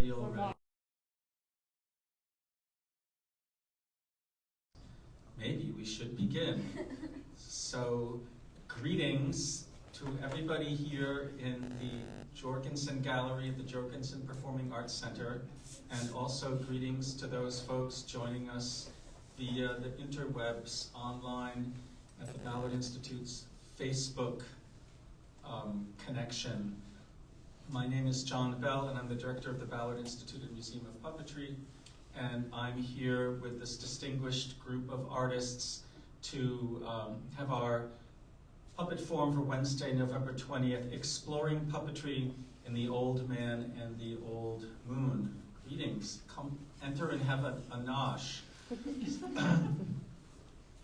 everybody already? Maybe we should begin. So, greetings to everybody here in the Jorgensen Gallery at the Jorgensen Performing Arts Center, and also greetings to those folks joining us via the interwebs online at the Ballard Institute's Facebook connection. My name is John Bell, and I'm the director of the Ballard Institute and Museum of Puppetry, and I'm here with this distinguished group of artists to have our puppet forum for Wednesday, November 20th, Exploring Puppetry in the Old Man and the Old Moon. Greetings, come enter and have a nosh.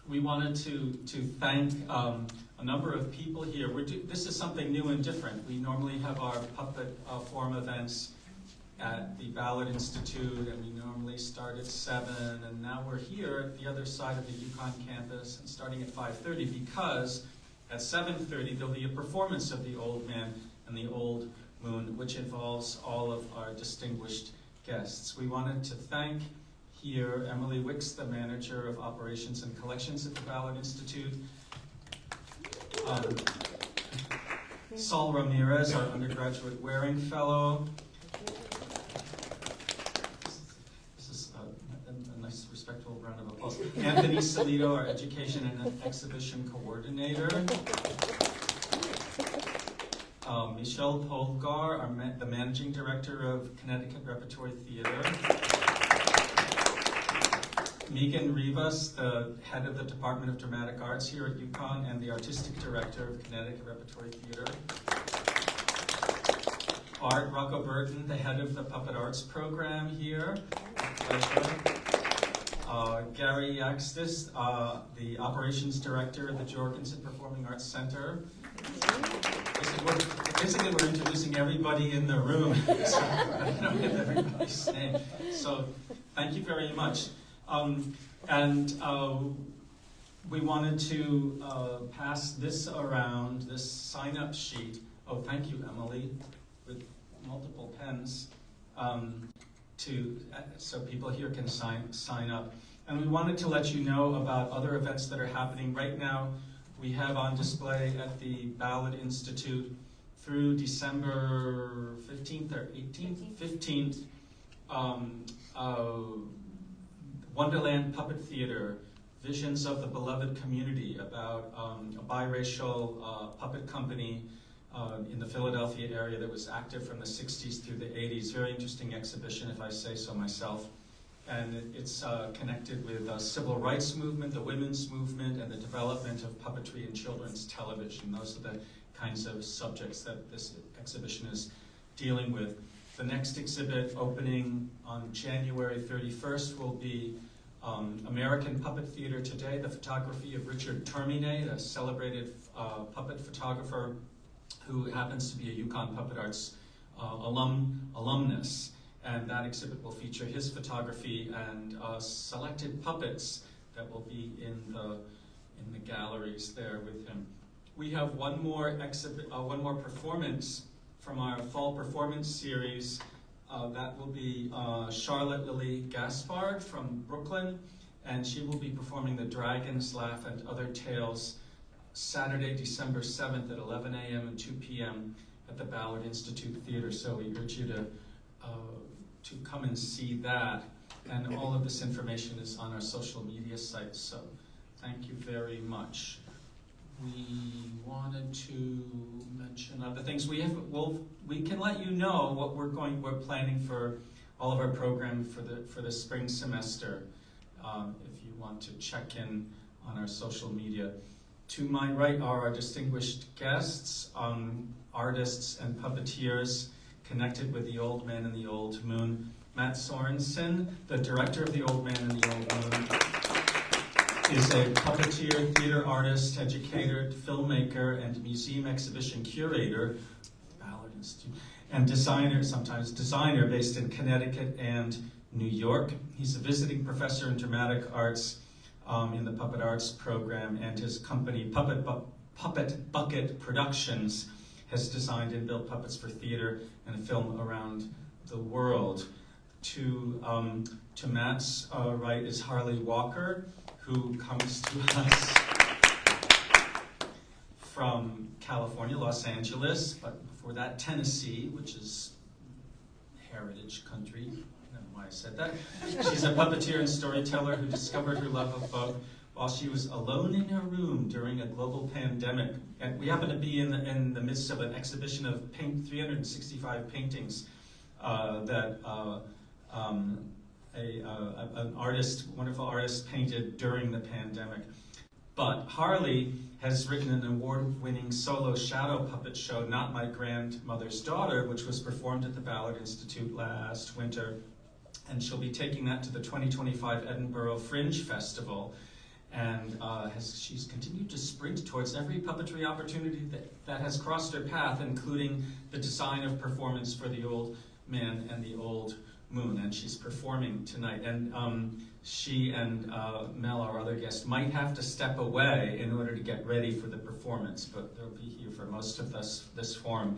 We wanted to thank a number of people here. This is something new and different. We normally have our puppet forum events at the Ballard Institute, and we normally start at 7, and now we're here at the other side of the UConn campus and starting at 5:30 because at 7:30 there'll be a performance of The Old Man and the Old Moon, which involves all of our distinguished guests. We wanted to thank here Emily Wicks, the manager of operations and collections at the Ballard Institute, Saul Ramirez, our undergraduate Waring Fellow. This is a nice, respectful round of applause. Anthony Salito, our education and exhibition coordinator. Michelle Polgar, the managing director of Connecticut Repertory Theater. Megan Rivas, the head of the Department of Dramatic Arts here at UConn and the artistic director of Connecticut Repertory Theater. Art Rocco Burton, the head of the Puppet Arts program here. Gary Yaxtis, the operations director of the Jorgensen Performing Arts Center. Basically, we're introducing everybody in the room, so I don't know everybody's name. So, thank you very much. We wanted to pass this around, this sign-up sheet. Oh, thank you, Emily, with multiple pens, so people here can sign up. And we wanted to let you know about other events that are happening right now. We have on display at the Ballard Institute through December 15th or 18th? 15th. Wonderland Puppet Theater, Visions of the Beloved Community, about a biracial puppet company in the Philadelphia area that was active from the 60s through the 80s. Very interesting exhibition, if I say so myself. And it's connected with the civil rights movement, the women's movement, and the development of puppetry in children's television. Those are the kinds of subjects that this exhibition is dealing with. The next exhibit opening on January 31st will be American Puppet Theater Today, the photography of Richard Termine, a celebrated puppet photographer who happens to be a UConn Puppet Arts alumnus. And that exhibit will feature his photography and selected puppets that will be in the galleries there with him. We have one more performance from our fall performance series. That will be Charlotte Lily Gaspard from Brooklyn, and she will be performing The Dragon's Laugh and Other Tales Saturday, December 7th at 11 a.m. and 2 p.m. at the Ballard Institute Theater. So we urge you to come and see that. And all of this information is on our social media sites, so thank you very much. We wanted to mention other things. We can let you know what we're planning for all of our program for the spring semester. If you want to check in on our social media. To my right are our distinguished guests, artists and puppeteers connected with The Old Man and the Old Moon. Matt Sorensen, the director of The Old Man and the Old Moon, is a puppeteer, theater artist, educator, filmmaker, and museum exhibition curator, Ballard Institute, and sometimes designer, based in Connecticut and New York. He's a visiting professor in dramatic arts in the Puppet Arts program, and his company, Puppet Bucket Productions, has designed and built puppets for theater and film around the world. To Matt's right is Harley Walker, who comes to us from California, Los Angeles, but before that, Tennessee, which is heritage country. I don't know why I said that. She's a puppeteer and storyteller who discovered her love of both while she was alone in her room during a global pandemic. And we happen to be in the midst of an exhibition of 365 paintings that an artist, wonderful artist, painted during the pandemic. But Harley has written an award-winning solo shadow puppet show, Not My Grandmother's Daughter, which was performed at the Ballard Institute last winter. And she'll be taking that to the 2025 Edinburgh Fringe Festival. And she's continued to sprint towards every puppetry opportunity that has crossed her path, including the design of performance for The Old Man and the Old Moon. And she's performing tonight. And she and Mel, our other guest, might have to step away in order to get ready for the performance, but they'll be here for most of this forum.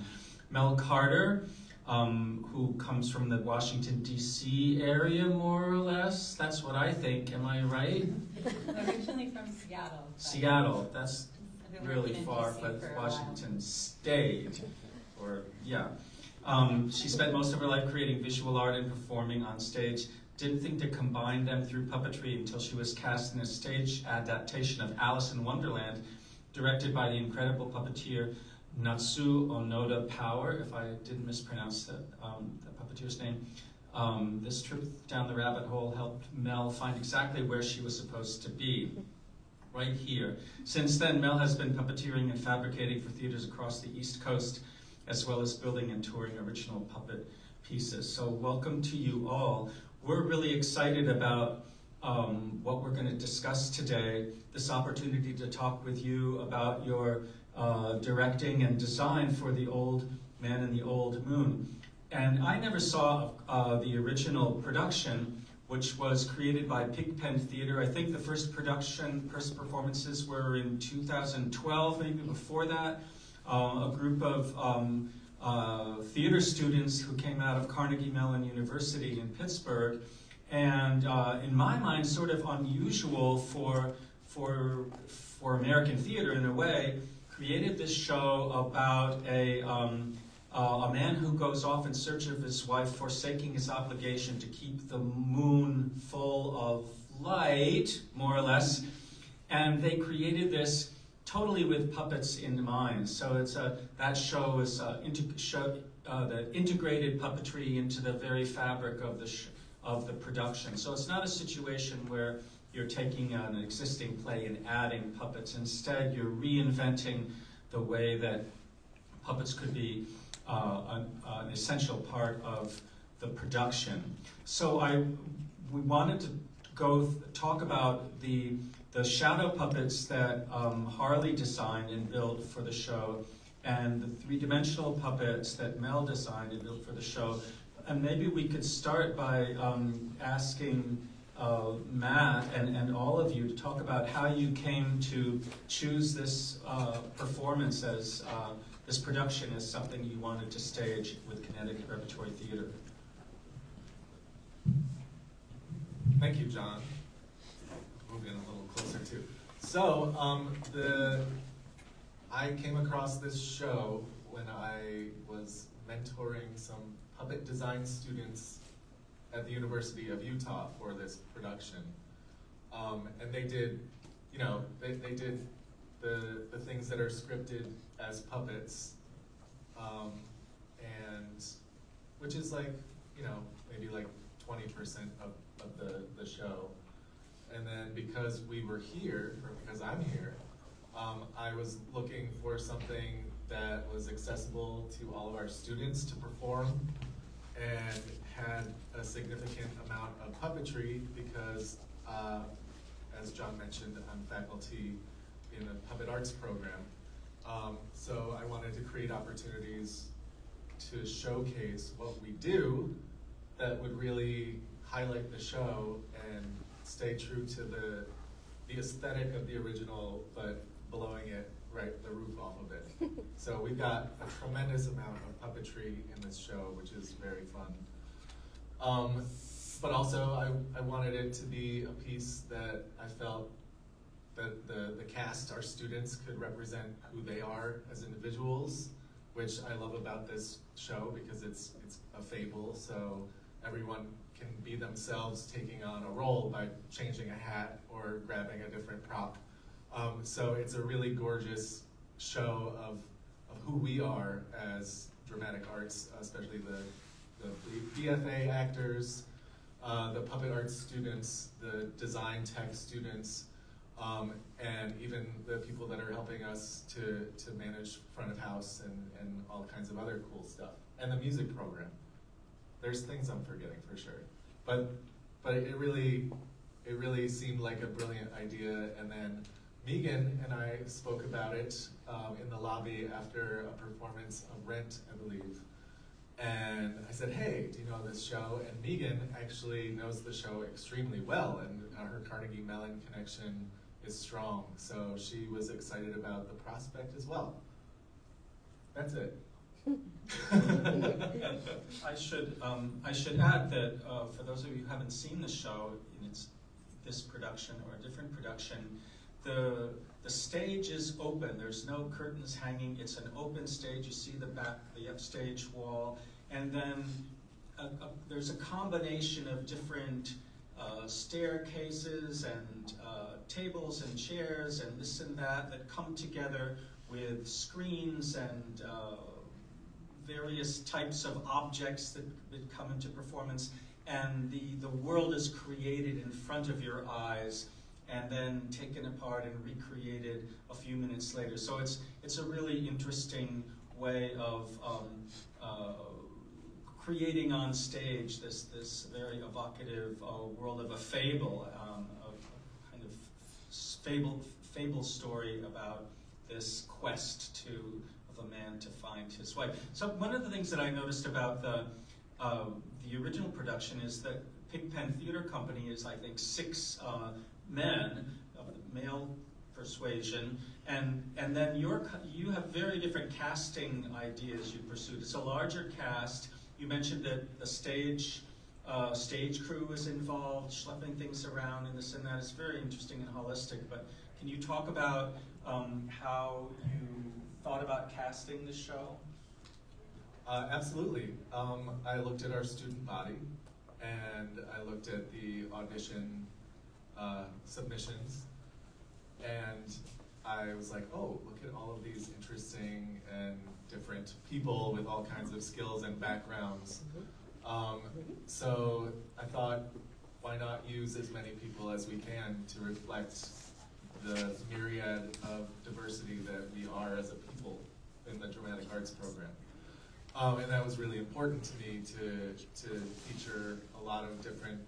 Mel Carter, who comes from the Washington, D.C. area, more or less. That's what I think. Am I right? Originally from Seattle. Seattle. That's really far, but Washington State. Or, yeah. She spent most of her life creating visual art and performing on stage. Didn't think to combine them through puppetry until she was cast in a stage adaptation of Alice in Wonderland, directed by the incredible puppeteer Natsu Onoda Power, if I didn't mispronounce that puppeteer's name. This trip down the rabbit hole helped Mel find exactly where she was supposed to be, right here. Since then, Mel has been puppeteering and fabricating for theaters across the East Coast, as well as building and touring original puppet pieces. So welcome to you all. We're really excited about what we're going to discuss today, this opportunity to talk with you about your directing and design for The Old Man and the Old Moon. And I never saw the original production, which was created by Pigpen Theater. I think the first performances were in 2012, maybe before that. A group of theater students who came out of Carnegie Mellon University in Pittsburgh, and in my mind, sort of unusual for American theater in a way, created this show about a man who goes off in search of his wife, forsaking his obligation to keep the moon full of light, more or less, and they created this totally with puppets in mind. So it's that show is the integrated puppetry into the very fabric of the production. So it's not a situation where you're taking an existing play and adding puppets. Instead, you're reinventing the way that puppets could be an essential part of the production. So we wanted to talk about the shadow puppets that Harley designed and built for the show, and the three-dimensional puppets that Mel designed and built for the show. And maybe we could start by asking Matt and all of you to talk about how you came to choose this performance as this production as something you wanted to stage with Connecticut Repertory Theater. Thank you, John. Move in a little closer too. So, I came across this show when I was mentoring some puppet design students at the University of Utah for this production. And they did, they did the things that are scripted as puppets, and which is like, maybe like 20% of the show. And then because we were here, or because I'm here, I was looking for something that was accessible to all of our students to perform and had a significant amount of puppetry because, as John mentioned, I'm faculty in a puppet arts program. So I wanted to create opportunities to showcase what we do that would really highlight the show and stay true to the aesthetic of the original, but blowing it the roof off of it. So we've got a tremendous amount of puppetry in this show, which is very fun. But also, I wanted it to be a piece that I felt that the cast, our students, could represent who they are as individuals, which I love about this show because it's a fable, so everyone can be themselves taking on a role by changing a hat or grabbing a different prop. So it's a really gorgeous show of who we are as dramatic arts, especially the BFA actors, the puppet arts students, the design tech students, and even the people that are helping us to manage front of house and all kinds of other cool stuff. And the music program. There's things I'm forgetting for sure. But it really seemed like a brilliant idea, and then Megan and I spoke about it in the lobby after a performance of Rent, I believe. And I said, hey, do you know this show? And Megan actually knows the show extremely well, and her Carnegie Mellon connection is strong. So she was excited about the prospect as well. That's it. I should add that for those of you who haven't seen the show in this production or a different production, the stage is open. There's no curtains hanging. It's an open stage. You see the upstage wall, and then there's a combination of different staircases and tables and chairs and this and that come together with screens and various types of objects that come into performance, and the world is created in front of your eyes and then taken apart and recreated a few minutes later. So it's a really interesting way of creating on stage this very evocative world of a fable, a kind of fable story about this quest of a man to find his wife. So one of the things that I noticed about the original production is that Pigpen Theater Company is, I think, 6 men of male persuasion, and then you have very different casting ideas you pursued. It's a larger cast. You mentioned that the stage crew is involved, schlepping things around and this and that. It's very interesting and holistic, but can you talk about how you thought about casting the show? Absolutely. I looked at our student body, and I looked at the audition submissions, and I was like, oh, look at all of these interesting and different people with all kinds of skills and backgrounds. So I thought, why not use as many people as we can to reflect the myriad of diversity that we are as a people in the dramatic arts program. And that was really important to me to feature a lot of different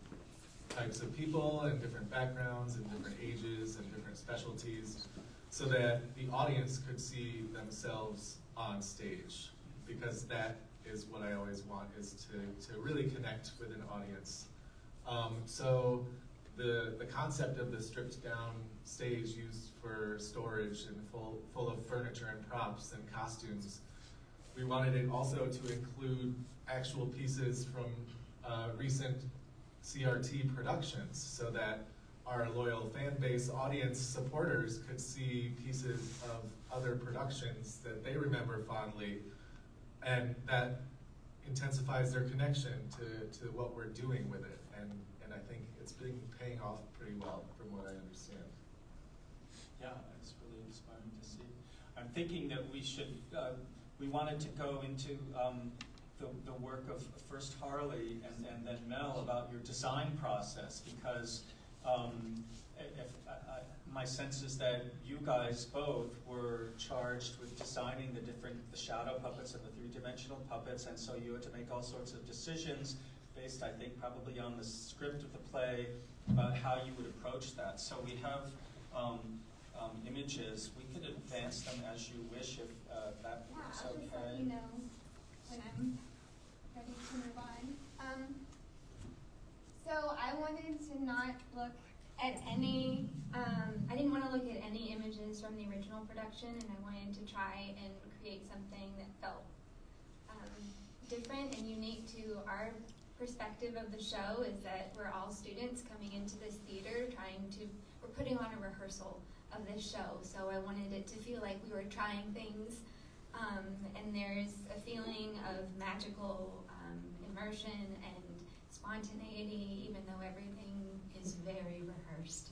types of people and different backgrounds and different ages and different specialties, so that the audience could see themselves on stage, because that is what I always want, is to really connect with an audience. So the concept of the stripped down stage used for storage and full of furniture and props and costumes, we wanted it also to include actual pieces from recent CRT productions, so that our loyal fan base, audience, supporters could see pieces of other productions that they remember fondly, and that intensifies their connection to what we're doing with it. And I think it's been paying off pretty well, from what I understand. Yeah, it's really inspiring to see. I'm thinking that we wanted to go into the work of first Harley and then Mel about your design process, because my sense is that you guys both were charged with designing the shadow puppets and the three-dimensional puppets, and so you had to make all sorts of decisions based, I think, probably on the script of the play about how you would approach that. So we have images. We could advance them as you wish, if that was I'll okay. just let you know when I'm ready to move on. So I wanted to not look at any, I didn't want to look at any images from the original production, and I wanted to try and create something that felt different and unique to our perspective of the show is that we're all students coming into this theater we're putting on a rehearsal of this show. So I wanted it to feel like we were trying things, and there's a feeling of magical immersion and spontaneity, even though everything is very rehearsed.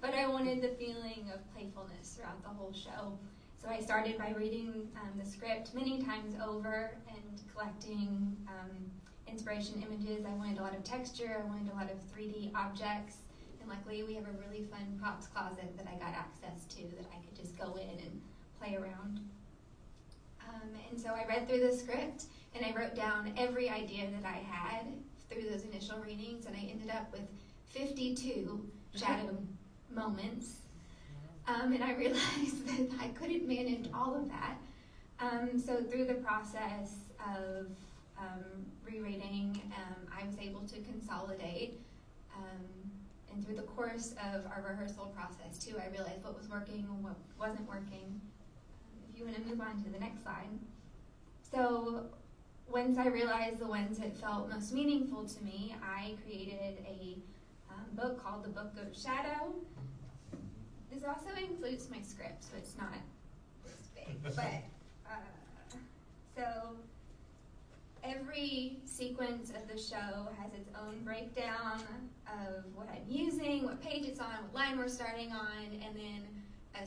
But I wanted the feeling of playfulness throughout the whole show. So I started by reading the script many times over and collecting inspiration images. I wanted a lot of texture, I wanted a lot of 3D objects, and luckily we have a really fun props closet that I got access to that I could just go in and play around. And so I read through the script and I wrote down every idea that I had through those initial readings, and I ended up with 52 shadow moments. And I realized that I couldn't manage all of that. So through the process of rereading, I was able to consolidate. And through the course of our rehearsal process too, I realized what was working and what wasn't working. If you want to move on to the next slide. So once I realized the ones that felt most meaningful to me, I created a book called The Book of Shadow. This also includes my script, so it's not this big, but so every sequence of the show has its own breakdown of what I'm using, what page it's on, what line we're starting on, and then a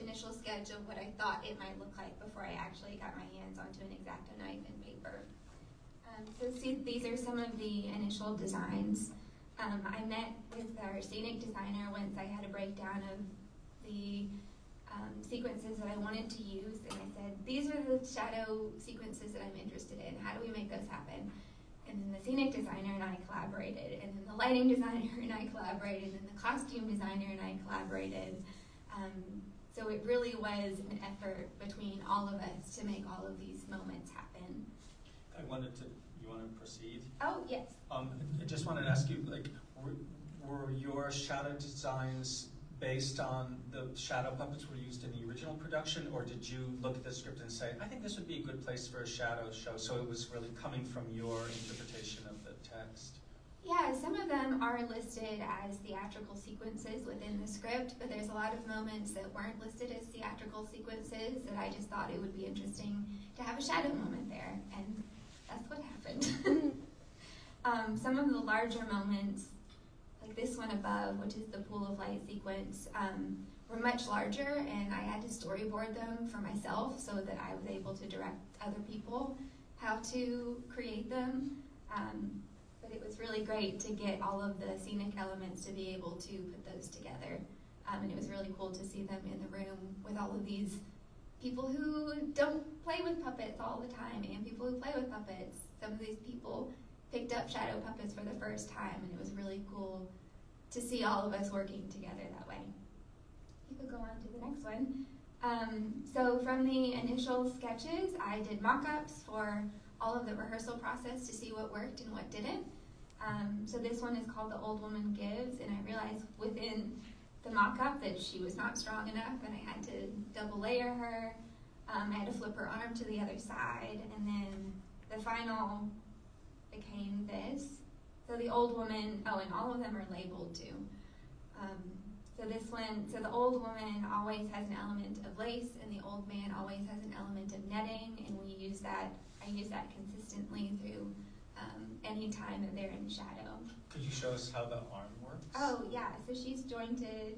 initial sketch of what I thought it might look like before I actually got my hands onto an X-Acto knife and paper. So see, these are some of the initial designs. I met with our scenic designer once I had a breakdown of the sequences that I wanted to use, and I said, these are the shadow sequences that I'm interested in. How do we make those happen? And then the scenic designer and I collaborated, and then the lighting designer and I collaborated, and the costume designer and I collaborated. So it really was an effort between all of us to make all of these moments happen. You want to proceed? Oh, yes. I just wanted to ask you, like, were your shadow designs based on the shadow puppets were used in the original production, or did you look at the script and say, I think this would be a good place for a shadow show, so it was really coming from your interpretation of the text? Yeah, some of them are listed as theatrical sequences within the script, but there's a lot of moments that weren't listed as theatrical sequences that I just thought it would be interesting to have a shadow moment there, and that's what happened. Some of the larger moments, like this one above, which is the pool of light sequence, were much larger, and I had to storyboard them for myself so that I was able to direct other people how to create them. But it was really great to get all of the scenic elements to be able to put those together. And it was really cool to see them in the room with all of these people who don't play with puppets all the time and people who play with puppets. Some of these people picked up shadow puppets for the first time, and it was really cool to see all of us working together that way. You could go on to the next one. So from the initial sketches, I did mock-ups for all of the rehearsal process to see what worked and what didn't. So this one is called The Old Woman Gives, and I realized within the mock-up that she was not strong enough, and I had to double layer her. I had to flip her arm to the other side, and then the final became this. So the old woman, oh, and all of them are labeled too. So this one, so the old woman always has an element of lace, and the old man always has an element of netting, and we use that, I use that consistently through any time that they're in shadow. Could you show us how the arm works? Oh yeah, so she's jointed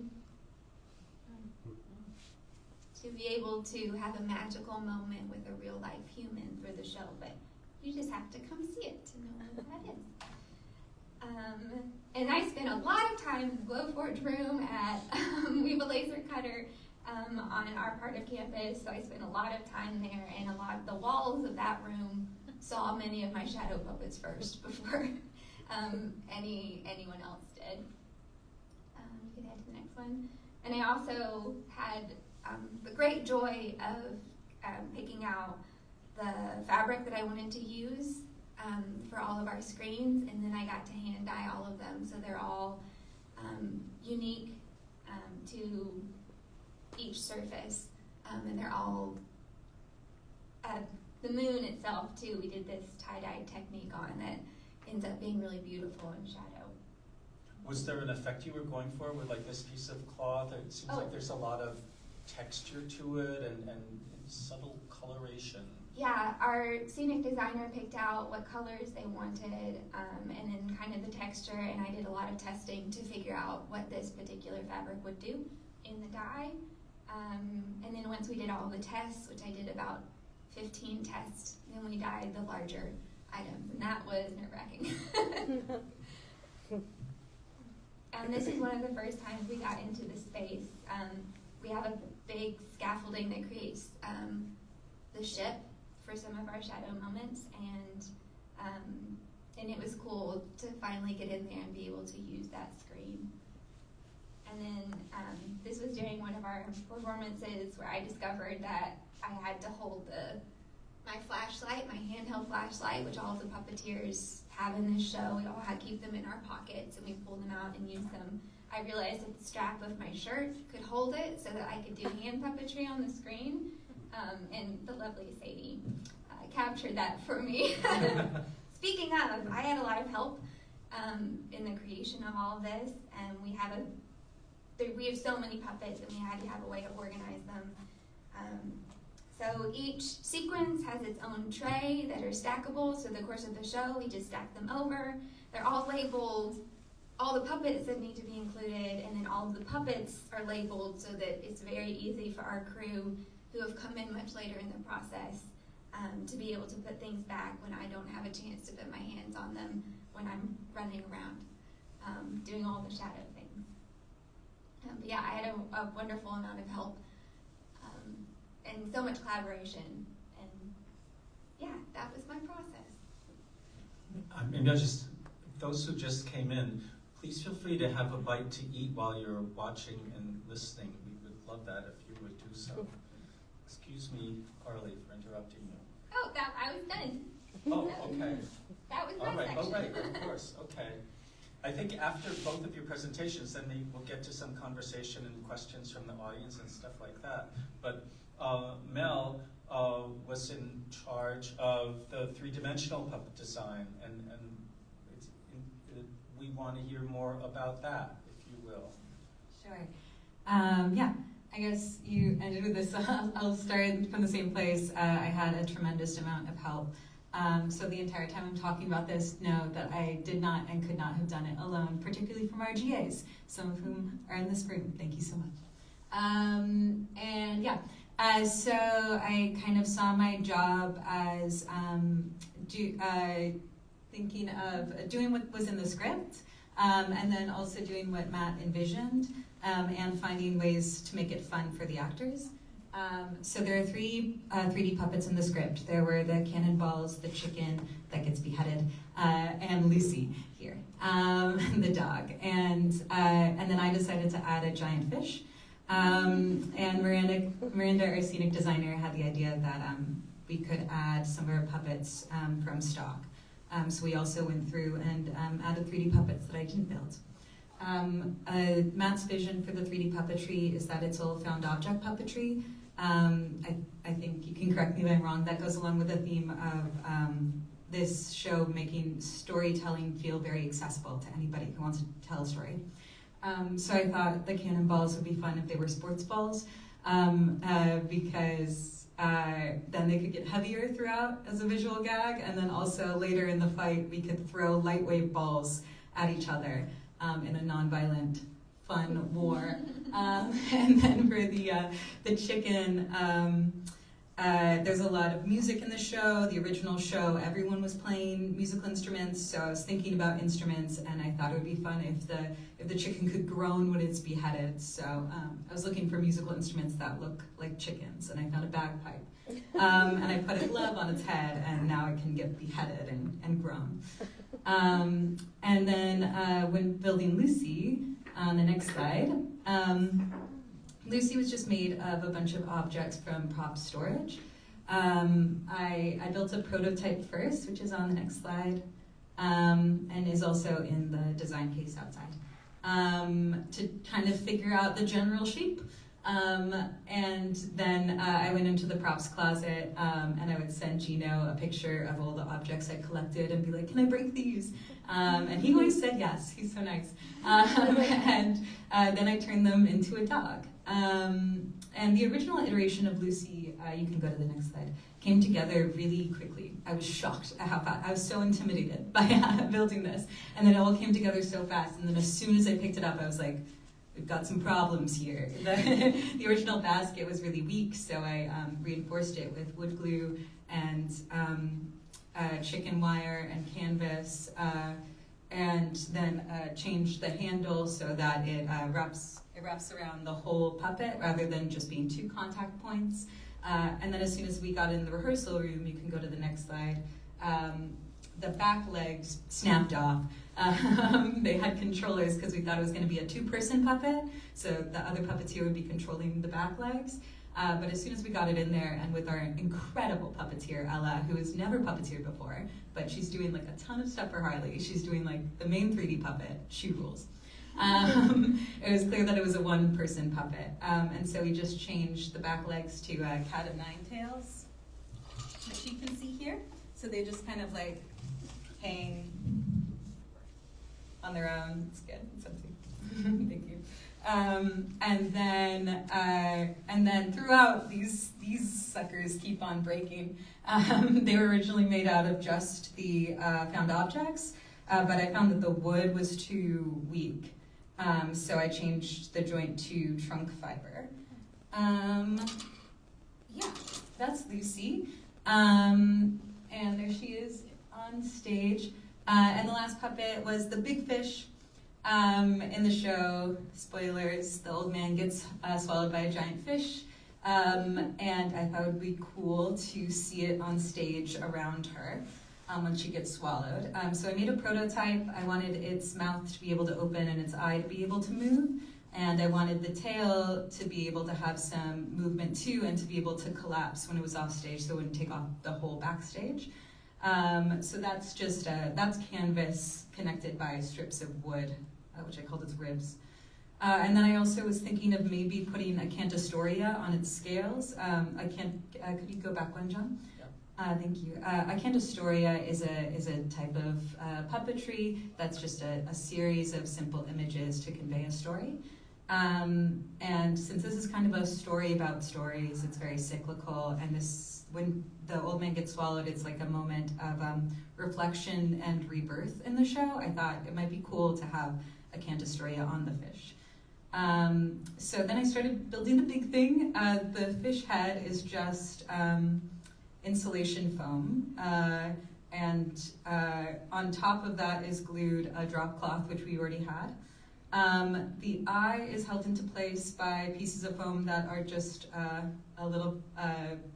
to be able to have a magical moment with a real life human through the show, but you just have to come see it to know what that is. And I spent a lot of time in the Glowforge room at, we have a laser cutter on our part of campus, so I spent a lot of time there, and a lot of the walls of that room saw many of my shadow puppets first before anyone else did. You can head to the next one. And I also had the great joy of picking out the fabric that I wanted to use for all of our screens, and then I got to hand dye all of them, so they're all unique to each surface, and they're all the moon itself too, we did this tie-dye technique on that ends up being really beautiful in shadow. Was there an effect you were going for with like this piece of cloth? It seems like there's a lot of texture to it and subtle coloration. Yeah, our scenic designer picked out what colors they wanted, and then kind of the texture, and I did a lot of testing to figure out what this particular fabric would do in the dye. And then once we did all the tests, which I did about 15 tests, then we dyed the larger items, and that was nerve-wracking. This is one of the first times we got into the space. We have a big scaffolding that creates the ship for some of our shadow moments, and it was cool to finally get in there and be able to use that screen. And then this was during one of our performances where I discovered that I had to hold my flashlight, my handheld flashlight, which all of the puppeteers have in this show. We all had to keep them in our pockets, and we pull them out and use them. I realized that the strap of my shirt could hold it so that I could do hand puppetry on the screen, and the lovely Sadie captured that for me. Speaking of, I had a lot of help in the creation of all of this, and we have so many puppets, and we had to have a way to organize them. So each sequence has its own tray that are stackable, so the course of the show, we just stack them over. They're all labeled, all the puppets that need to be included, and then all of the puppets are labeled so that it's very easy for our crew who have come in much later in the process to be able to put things back when I don't have a chance to put my hands on them when I'm running around doing all the shadow things. But yeah, I had a wonderful amount of help and so much collaboration, and yeah, that was my process. Maybe I'll just, those who just came in, please feel free to have a bite to eat while you're watching and listening. We would love that if you would do so. Excuse me, Carly, for interrupting you. Oh, I was done. Oh, okay. That was my section. All right, of course, okay. I think after both of your presentations, then we'll get to some conversation and questions from the audience and stuff like that. But Mel was in charge of the three-dimensional puppet design, and we want to hear more about that, if you will. Sure. Yeah, I guess you ended with this. I'll start from the same place. I had a tremendous amount of help. So the entire time I'm talking about this, know that I did not and could not have done it alone, particularly from our GAs, some of whom are in this room. Thank you so much. And yeah, so I kind of saw my job as thinking of doing what was in the script, and then also doing what Matt envisioned, and finding ways to make it fun for the actors. So there are three 3D puppets in the script. There were the cannonballs, the chicken that gets beheaded, and Lucy here, the dog. And then I decided to add a giant fish. And Miranda, our scenic designer, had the idea that we could add some of our puppets from stock. So we also went through and added 3D puppets that I didn't build. Matt's vision for the 3D puppetry is that it's all found object puppetry. I think you can correct me if I'm wrong, that goes along with the theme of this show making storytelling feel very accessible to anybody who wants to tell a story. So I thought the cannonballs would be fun if they were sports balls, because then they could get heavier throughout as a visual gag, and then also later in the fight we could throw lightweight balls at each other in a non-violent, fun war. And then for the chicken, there's a lot of music in the show. The original show, everyone was playing musical instruments, so I was thinking about instruments, and I thought it would be fun if the chicken could groan when it's beheaded. So I was looking for musical instruments that look like chickens, and I found a bagpipe. And I put a glove on its head, and now it can get beheaded and groan. And then when building Lucy, on the next slide, Lucy was just made of a bunch of objects from prop storage. I built a prototype first, which is on the next slide, and is also in the design case outside, to kind of figure out the general shape. And then I went into the props closet, and I would send Gino a picture of all the objects I collected and be like, can I break these? And he always said yes, he's so nice. And then I turned them into a dog. And the original iteration of Lucy, you can go to the next slide, came together really quickly. I was shocked at how fast. I was so intimidated by building this. And then it all came together so fast. And then as soon as I picked it up, I was like, we've got some problems here. The original basket was really weak, so I reinforced it with wood glue and chicken wire and canvas, and then changed the handle so that it wraps around the whole puppet rather than just being 2 contact points. And then as soon as we got in the rehearsal room, you can go to the next slide, the back legs snapped off. They had controllers because we thought it was going to be a 2-person puppet, so the other puppeteer would be controlling the back legs. But as soon as we got it in there, and with our incredible puppeteer, Ella, who has never puppeteered before, but she's doing like a ton of stuff for Harley. She's doing like the main 3D puppet. She rules. It was clear that it was a 1-person puppet. And so we just changed the back legs to cat of 9 tails, which you can see here. So they just kind of like hang on their own. It's good. It's empty. Thank you. And then throughout, these suckers keep on breaking. They were originally made out of just the found objects, but I found that the wood was too weak. So I changed the joint to trunk fiber. Yeah, that's Lucy. And there she is on stage. And the last puppet was the big fish. In the show, spoilers, the old man gets swallowed by a giant fish. And I thought it would be cool to see it on stage around her when she gets swallowed. So I made a prototype. I wanted its mouth to be able to open and its eye to be able to move. And I wanted the tail to be able to have some movement too, and to be able to collapse when it was off stage so it wouldn't take off the whole backstage. So that's just, that's canvas connected by strips of wood, which I called its ribs. And then I also was thinking of maybe putting a Cantastoria on its scales. Could you go back one, John? Thank you. A Cantastoria is a type of puppetry that's just a series of simple images to convey a story. And since this is kind of a story about stories, it's very cyclical, and when the old man gets swallowed, it's like a moment of reflection and rebirth in the show. I thought it might be cool to have a Cantastoria on the fish. So then I started building the big thing. The fish head is just insulation foam, and on top of that is glued a drop cloth, which we already had. The eye is held into place by pieces of foam that are just a little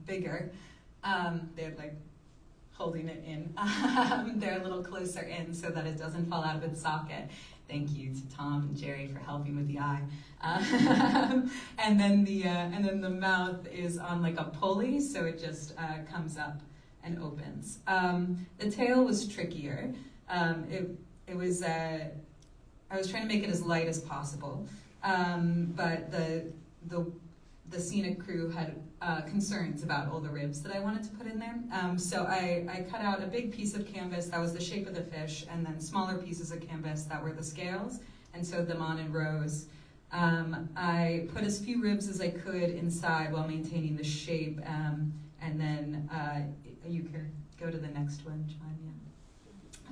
bigger. They're like holding it in. They're a little closer in so that it doesn't fall out of its socket. Thank you to Tom and Jerry for helping with the eye. And then the mouth is on like a pulley, so it just comes up and opens. The tail was trickier. It was I was trying to make it as light as possible, but the scenic crew had concerns about all the ribs that I wanted to put in there. So I cut out a big piece of canvas that was the shape of the fish, and then smaller pieces of canvas that were the scales, and sewed them on in rows. I put as few ribs as I could inside while maintaining the shape, and then you can go to the next one, John.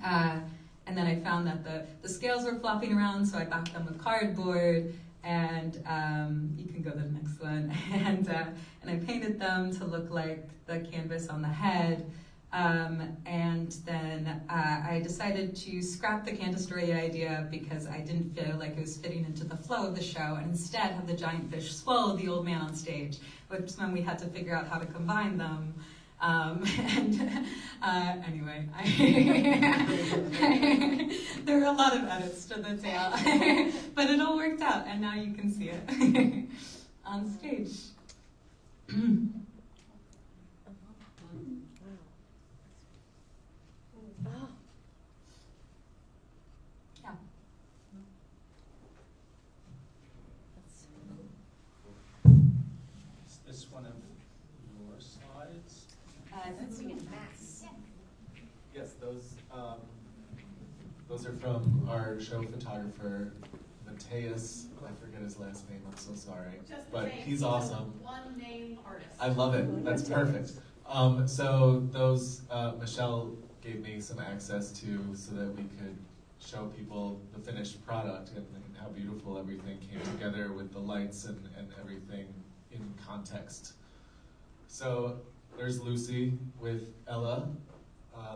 Yeah. And then I found that the scales were flopping around, so I backed them with cardboard, and you can go to the next one. And I painted them to look like the canvas on the head. And then I decided to scrap the Cantastoria idea because I didn't feel like it was fitting into the flow of the show, and instead have the giant fish swallow the old man on stage, which meant we had to figure out how to combine them. Anyway, there were a lot of edits to the tail, but it all worked out, and now you can see it on stage. Yeah. Those are from our show photographer, Mateus. I forget his last name, I'm so sorry. Just But Mateus. he's awesome. One name artist. I love it. That's perfect. So those, Michelle gave me some access to so that we could show people the finished product and how beautiful everything came together with the lights and everything in context. So there's Lucy with Ella,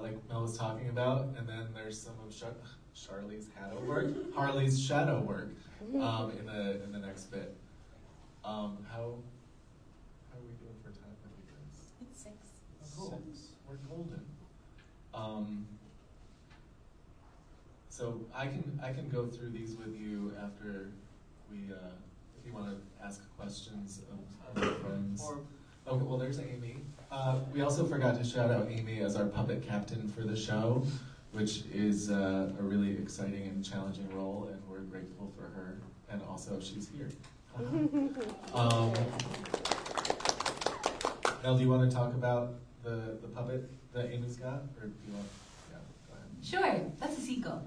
like Mel was talking about, and then there's some of Charlie's shadow work, Harley's shadow work in the next bit. How are we doing for time? It's 6. Cool. We're golden. So I can go through these with you after we, if you want to ask questions of our friends. Okay, well there's Amy. We also forgot to shout out Amy as our puppet captain for the show, which is a really exciting and challenging role, and we're grateful for her. And also she's here. Mel, do you want to talk about the puppet that Amy's got, or do you want? Yeah, go ahead. Sure, that's a sequel.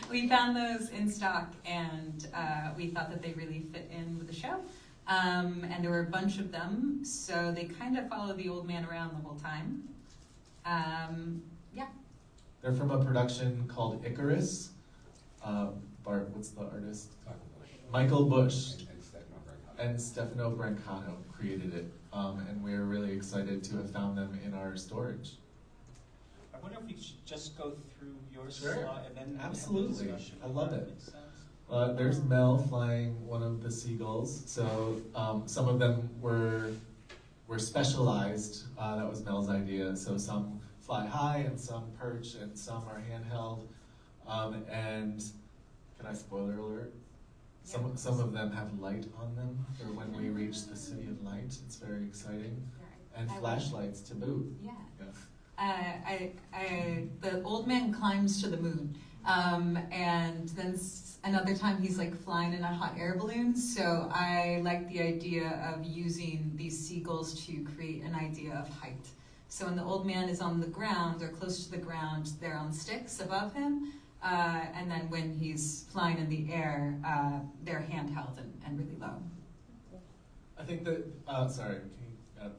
We found those in stock, and we thought that they really fit in with the show. And there were a bunch of them, so they kind of follow the old man around the whole time. Yeah. They're from a production called Icarus. Bart, what's the artist? Michael Bush and Stefano Brancato created it, and we're really excited to have found them in our storage. I wonder if we should just go through your Sure. slide and then we have a Absolutely. discussion. I love it. Makes sense. There's Mel flying one of the seagulls. So some of them were specialized. That was Mel's idea. So some fly high and some perch and some are handheld. And can I spoiler alert? Some of them have light on them for when we reach the city of light. It's very exciting. And I love flashlights to boot. Yeah. Yeah. The old man climbs to the moon, and then another time he's like flying in a hot air balloon. So I like the idea of using these seagulls to create an idea of height. So when the old man is on the ground or close to the ground, they're on sticks above him, and then when he's flying in the air, they're handheld and really low. I think that,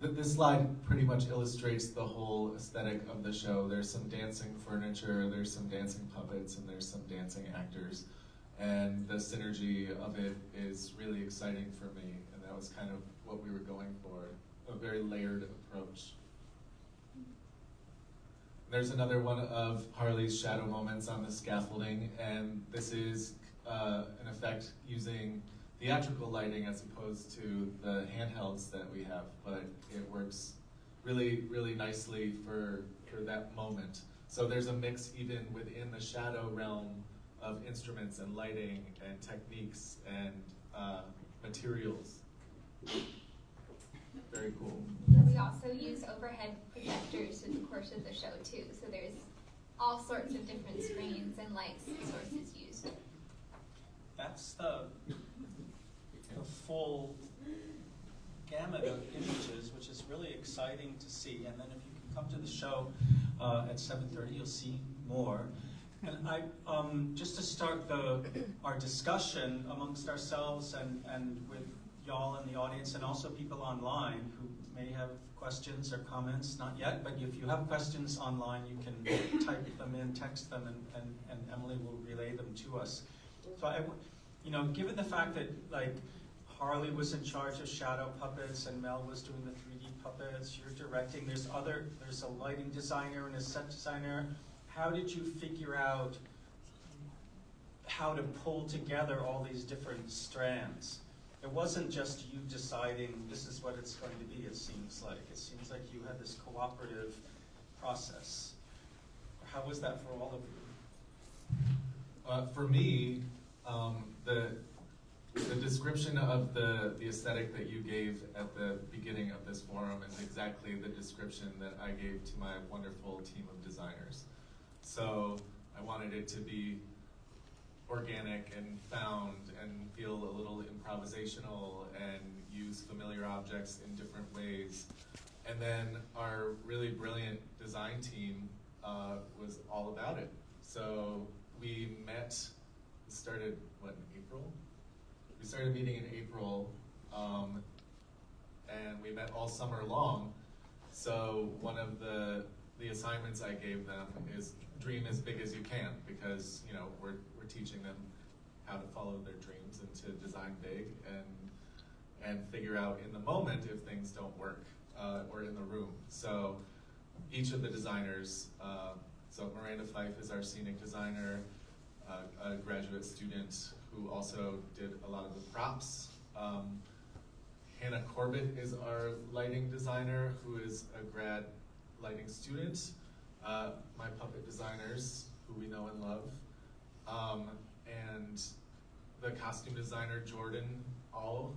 this slide pretty much illustrates the whole aesthetic of the show. There's some dancing furniture, there's some dancing puppets, and there's some dancing actors. And the synergy of it is really exciting for me, and that was kind of what we were going for, a very layered approach. There's another one of Harley's shadow moments on the scaffolding, and this is an effect using theatrical lighting as opposed to the handhelds that we have, but it works really, really nicely for that moment. So there's a mix even within the shadow realm of instruments and lighting and techniques and materials. Very cool. Yeah, we also use overhead projectors in the course of the show too, so there's all sorts of different screens and light sources used. That's the full gamut of images, which is really exciting to see. And then if you can come to the show at 7:30, you'll see more. And I, just to start our discussion amongst ourselves and with y'all in the audience, and also people online who may have questions or comments, not yet, but if you have questions online, you can type them in, text them, and Emily will relay them to us. So given the fact that like Harley was in charge of shadow puppets and Mel was doing the 3D puppets, you're directing, there's a lighting designer and a set designer. How did you figure out how to pull together all these different strands? It wasn't just you deciding this is what it's going to be, it seems like. It seems like you had this cooperative process. How was that for all of you? For me, the description of the aesthetic that you gave at the beginning of this forum is exactly the description that I gave to my wonderful team of designers. So I wanted it to be organic and found and feel a little improvisational and use familiar objects in different ways. And then our really brilliant design team was all about it. So we met, started, what, in April? We started meeting in April, and we met all summer long. So one of the assignments I gave them is dream as big as you can, because we're teaching them how to follow their dreams and to design big and figure out in the moment if things don't work or in the room. So each of the designers, so Miranda Fife is our scenic designer, a graduate student who also did a lot of the props. Hannah Corbett is our lighting designer, who is a grad lighting student. My puppet designers, who we know and love. And the costume designer, Jordan All,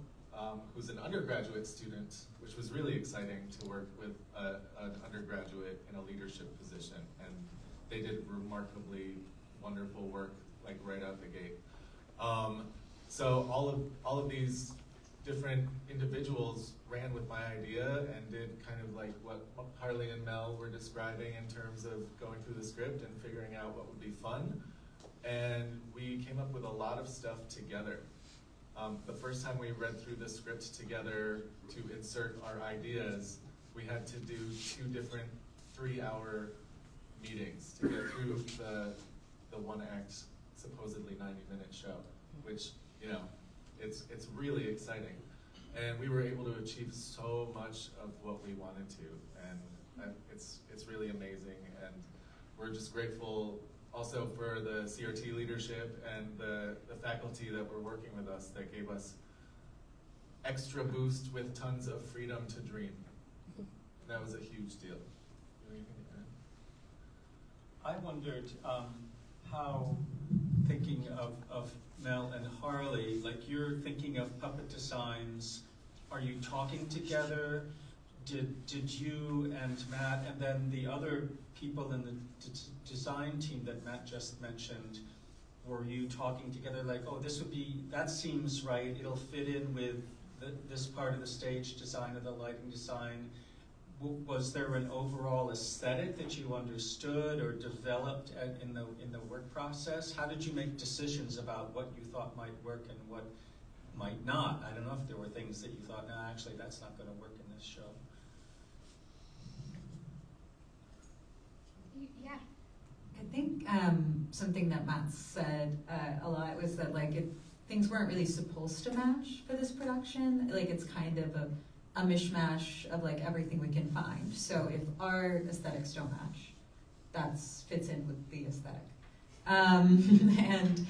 who's an undergraduate student, which was really exciting to work with an undergraduate in a leadership position. And they did remarkably wonderful work, like right out the gate. So all of these different individuals ran with my idea and did kind of like what Harley and Mel were describing in terms of going through the script and figuring out what would be fun. And we came up with a lot of stuff together. The first time we read through the script together to insert our ideas, we had to do 2 different 3-hour meetings to get through the one act, supposedly 90-minute show, which, it's really exciting. And we were able to achieve so much of what we wanted to, and it's really amazing. And we're just grateful also for the CRT leadership and the faculty that were working with us that gave us extra boost with tons of freedom to dream. That was a huge deal. Anything to add? I wondered how, thinking of Mel and Harley, like you're thinking of puppet designs, are you talking together? Did you and Matt and then the other people in the design team that Matt just mentioned, were you talking together like, oh, that seems right, it'll fit in with this part of the stage design or the lighting design? Was there an overall aesthetic that you understood or developed in the work process? How did you make decisions about what you thought might work and what might not? I don't know if there were things that you thought, no, actually that's not going to work in this show. Yeah. I think something that Matt said a lot was that things weren't really supposed to match for this production. Like it's kind of a mishmash of everything we can find. So if our aesthetics don't match, that fits in with the aesthetic. And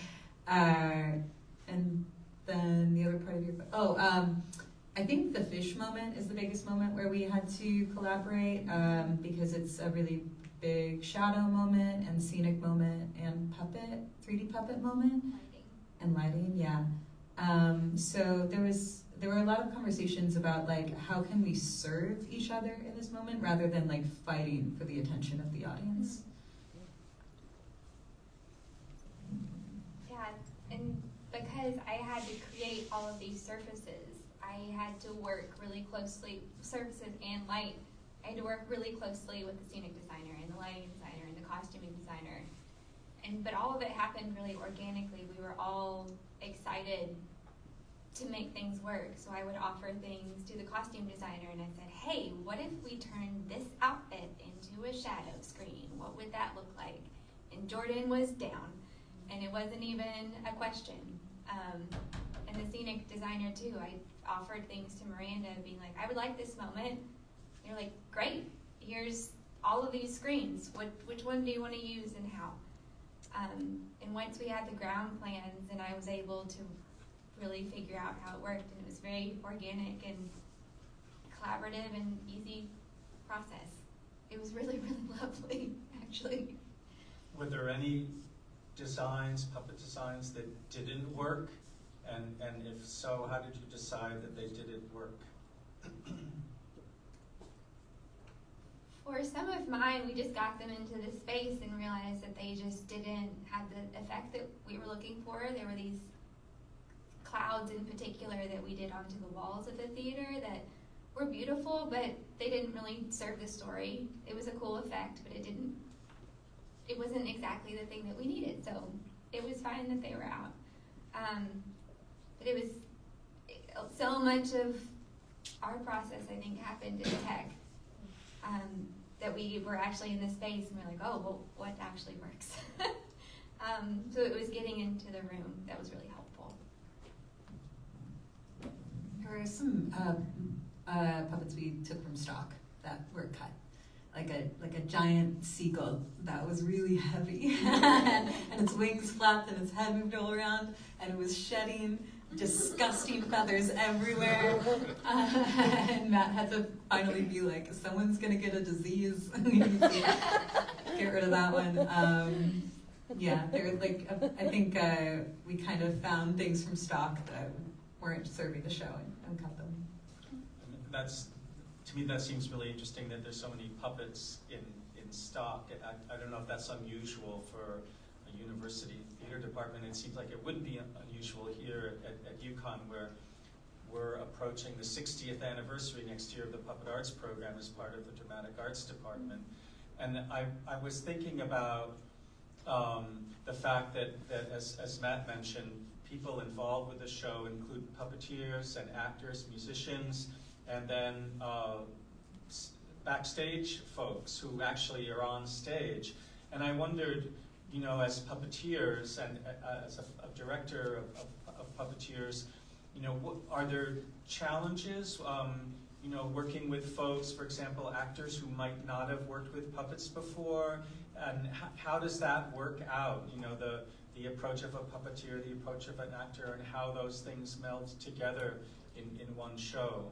then the other part of your I think the fish moment is the biggest moment where we had to collaborate because it's a really big shadow moment and scenic moment and 3D puppet moment. And lighting, yeah. So there were a lot of conversations about how can we serve each other in this moment rather than fighting for the attention of the audience. Yeah, and because I had to create all of these surfaces, I had to work really closely, surfaces and light. I had to work really closely with the scenic designer and the lighting designer and the costuming designer. But all of it happened really organically. We were all excited to make things work. So I would offer things to the costume designer and I said, hey, what if we turned this outfit into a shadow screen? What would that look like? And Jordan was down, and it wasn't even a question. And the scenic designer too, I offered things to Miranda being like, I would like this moment. And you're like, great, here's all of these screens. Which one do you want to use and how? And once we had the ground plans and I was able to really figure out how it worked, and it was very organic and collaborative and easy process. It was really, really lovely, actually. Were there any puppet designs that didn't work? And if so, how did you decide that they didn't work? For some of mine, we just got them into the space and realized that they just didn't have the effect that we were looking for. There were these clouds in particular that we did onto the walls of the theater that were beautiful, but they didn't really serve the story. It was a cool effect, but it didn't exactly the thing that we needed. So it was fine that they were out. But it was so much of our process, I think, happened in tech, that we were actually in this space and we're like, oh, well, what actually works? So it was getting into the room that was really helpful. There were some puppets we took from stock that were cut, like a giant seagull that was really heavy, and its wings flapped and its head moved all around, and it was shedding disgusting feathers everywhere. And Matt had to finally be like, someone's gonna get a disease. We need to get rid of that one. Yeah, there was like, I think we kind of found things from stock that weren't serving the show and cut them. And that's, to me, that seems really interesting that there's so many puppets in stock. I don't know if that's unusual for a university theater department. It seems like it wouldn't be unusual here at UConn, where we're approaching the 60th anniversary next year of the Puppet Arts program as part of the Dramatic Arts Department. And I was thinking about the fact that as Matt mentioned, people involved with the show include puppeteers and actors, musicians, and then backstage folks who actually are on stage. And I wondered, you know, as puppeteers and as a director of puppeteers, you know, are there challenges, you know, working with folks, for example, actors who might not have worked with puppets before? And how does that work out? You know, the approach of a puppeteer, the approach of an actor, and how those things meld together in one show.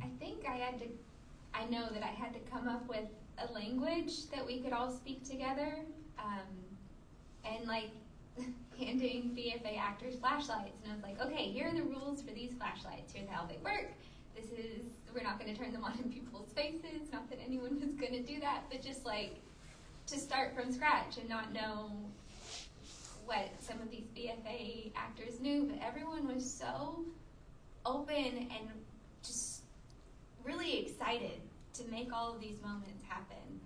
I think I know that I had to come up with a language that we could all speak together, and like handing BFA actors flashlights, and I was like, okay, here are the rules for these flashlights, here's how they work, we're not going to turn them on in people's faces, not that anyone was going to do that, but just like to start from scratch and not know what some of these BFA actors knew, but everyone was so open and just really excited to make all of these moments happen.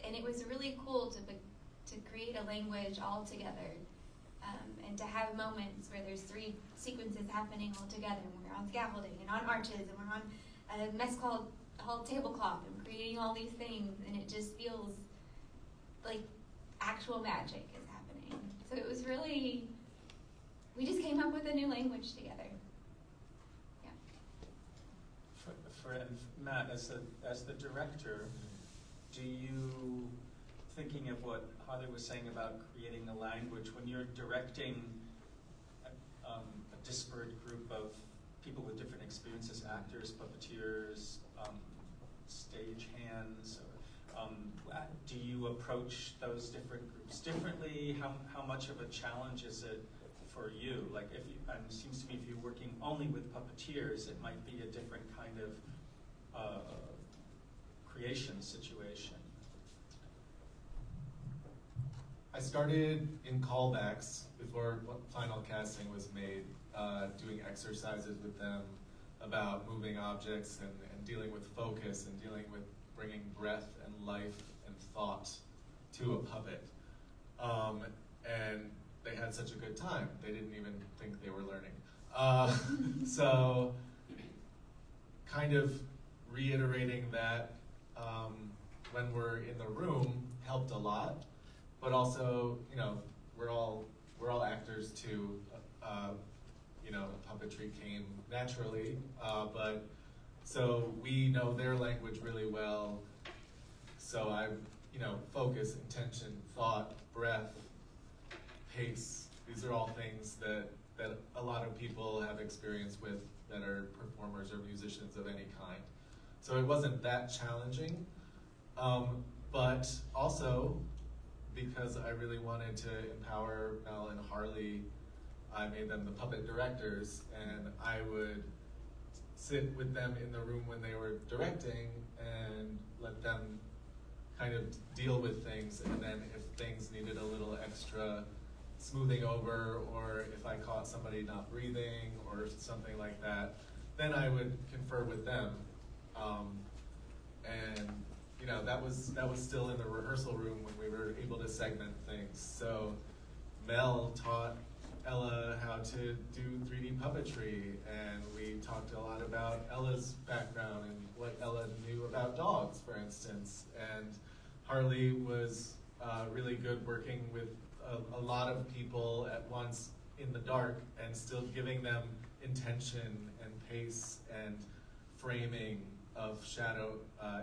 And it was really cool to create a language all together, and to have moments where there's 3 sequences happening all together, and we're on scaffolding and on arches and we're on a mess hall tablecloth and creating all these things, and it just feels like actual magic is happening. So it was really, we just came up with a new language together. And Matt, as the director, do you, thinking of what Holly was saying about creating a language, when you're directing a disparate group of people with different experiences, actors, puppeteers, stage hands, do you approach those different groups differently? How much of a challenge is it for you? Like, it seems to me if you're working only with puppeteers, it might be a different kind of creation situation. I started in callbacks before final casting was made, doing exercises with them about moving objects and dealing with focus and dealing with bringing breath and life and thought to a puppet. And they had such a good time, they didn't even think they were learning. So kind of reiterating that when we're in the room helped a lot, but also, you know, we're all actors too. You know, puppetry came naturally, but so we know their language really well. So I, you know, focus, intention, thought, breath, pace. These are all things that a lot of people have experience with that are performers or musicians of any kind. So it wasn't that challenging, but also because I really wanted to empower Mel and Harley, I made them the puppet directors, and I would sit with them in the room when they were directing and let them kind of deal with things, and then if things needed a little extra smoothing over, or if I caught somebody not breathing or something like that, then I would confer with them. And you know, that was still in the rehearsal room when we were able to segment things. So Mel taught Ella how to do 3D puppetry, and we talked a lot about Ella's background and what Ella knew about dogs, for instance. And Harley was really good working with a lot of people at once in the dark and still giving them intention and pace and framing of shadow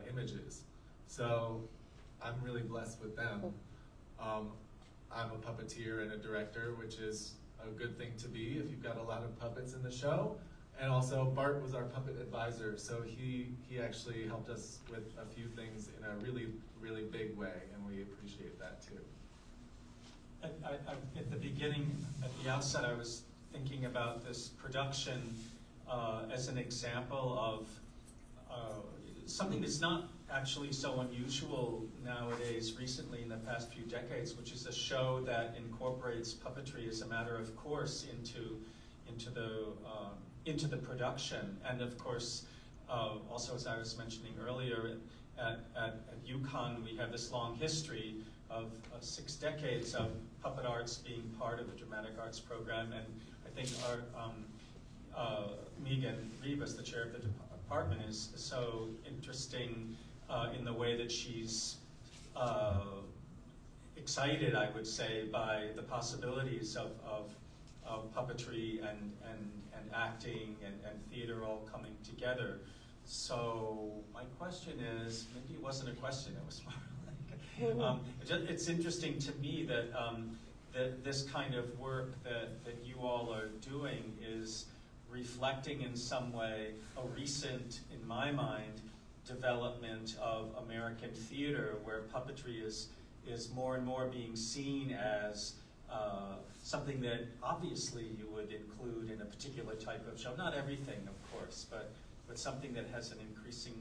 images. So I'm really blessed with them. I'm a puppeteer and a director, which is a good thing to be if you've got a lot of puppets in the show. And also Bart was our puppet advisor, so he actually helped us with a few things in a really, really big way, and we appreciate that too. At the beginning, at the outset, I was thinking about this production as an example of something that's not actually so unusual nowadays, recently in the past few decades, which is a show that incorporates puppetry as a matter of course into the production. And of course, also as I was mentioning earlier, at UConn we have this long history of 6 decades of puppet arts being part of the dramatic arts program, and I think our Megan Rivas, the chair of the department, is so interesting in the way that she's excited, I would say, by the possibilities of puppetry and acting and theater all coming together. So my question is, maybe it wasn't a question, it was more like, it's interesting to me that, that this kind of work that you all are doing is reflecting in some way a recent, in my mind, development of American theater, where puppetry is more and more being seen as something that obviously you would include in a particular type of show. Not everything, of course, but something that has an increasing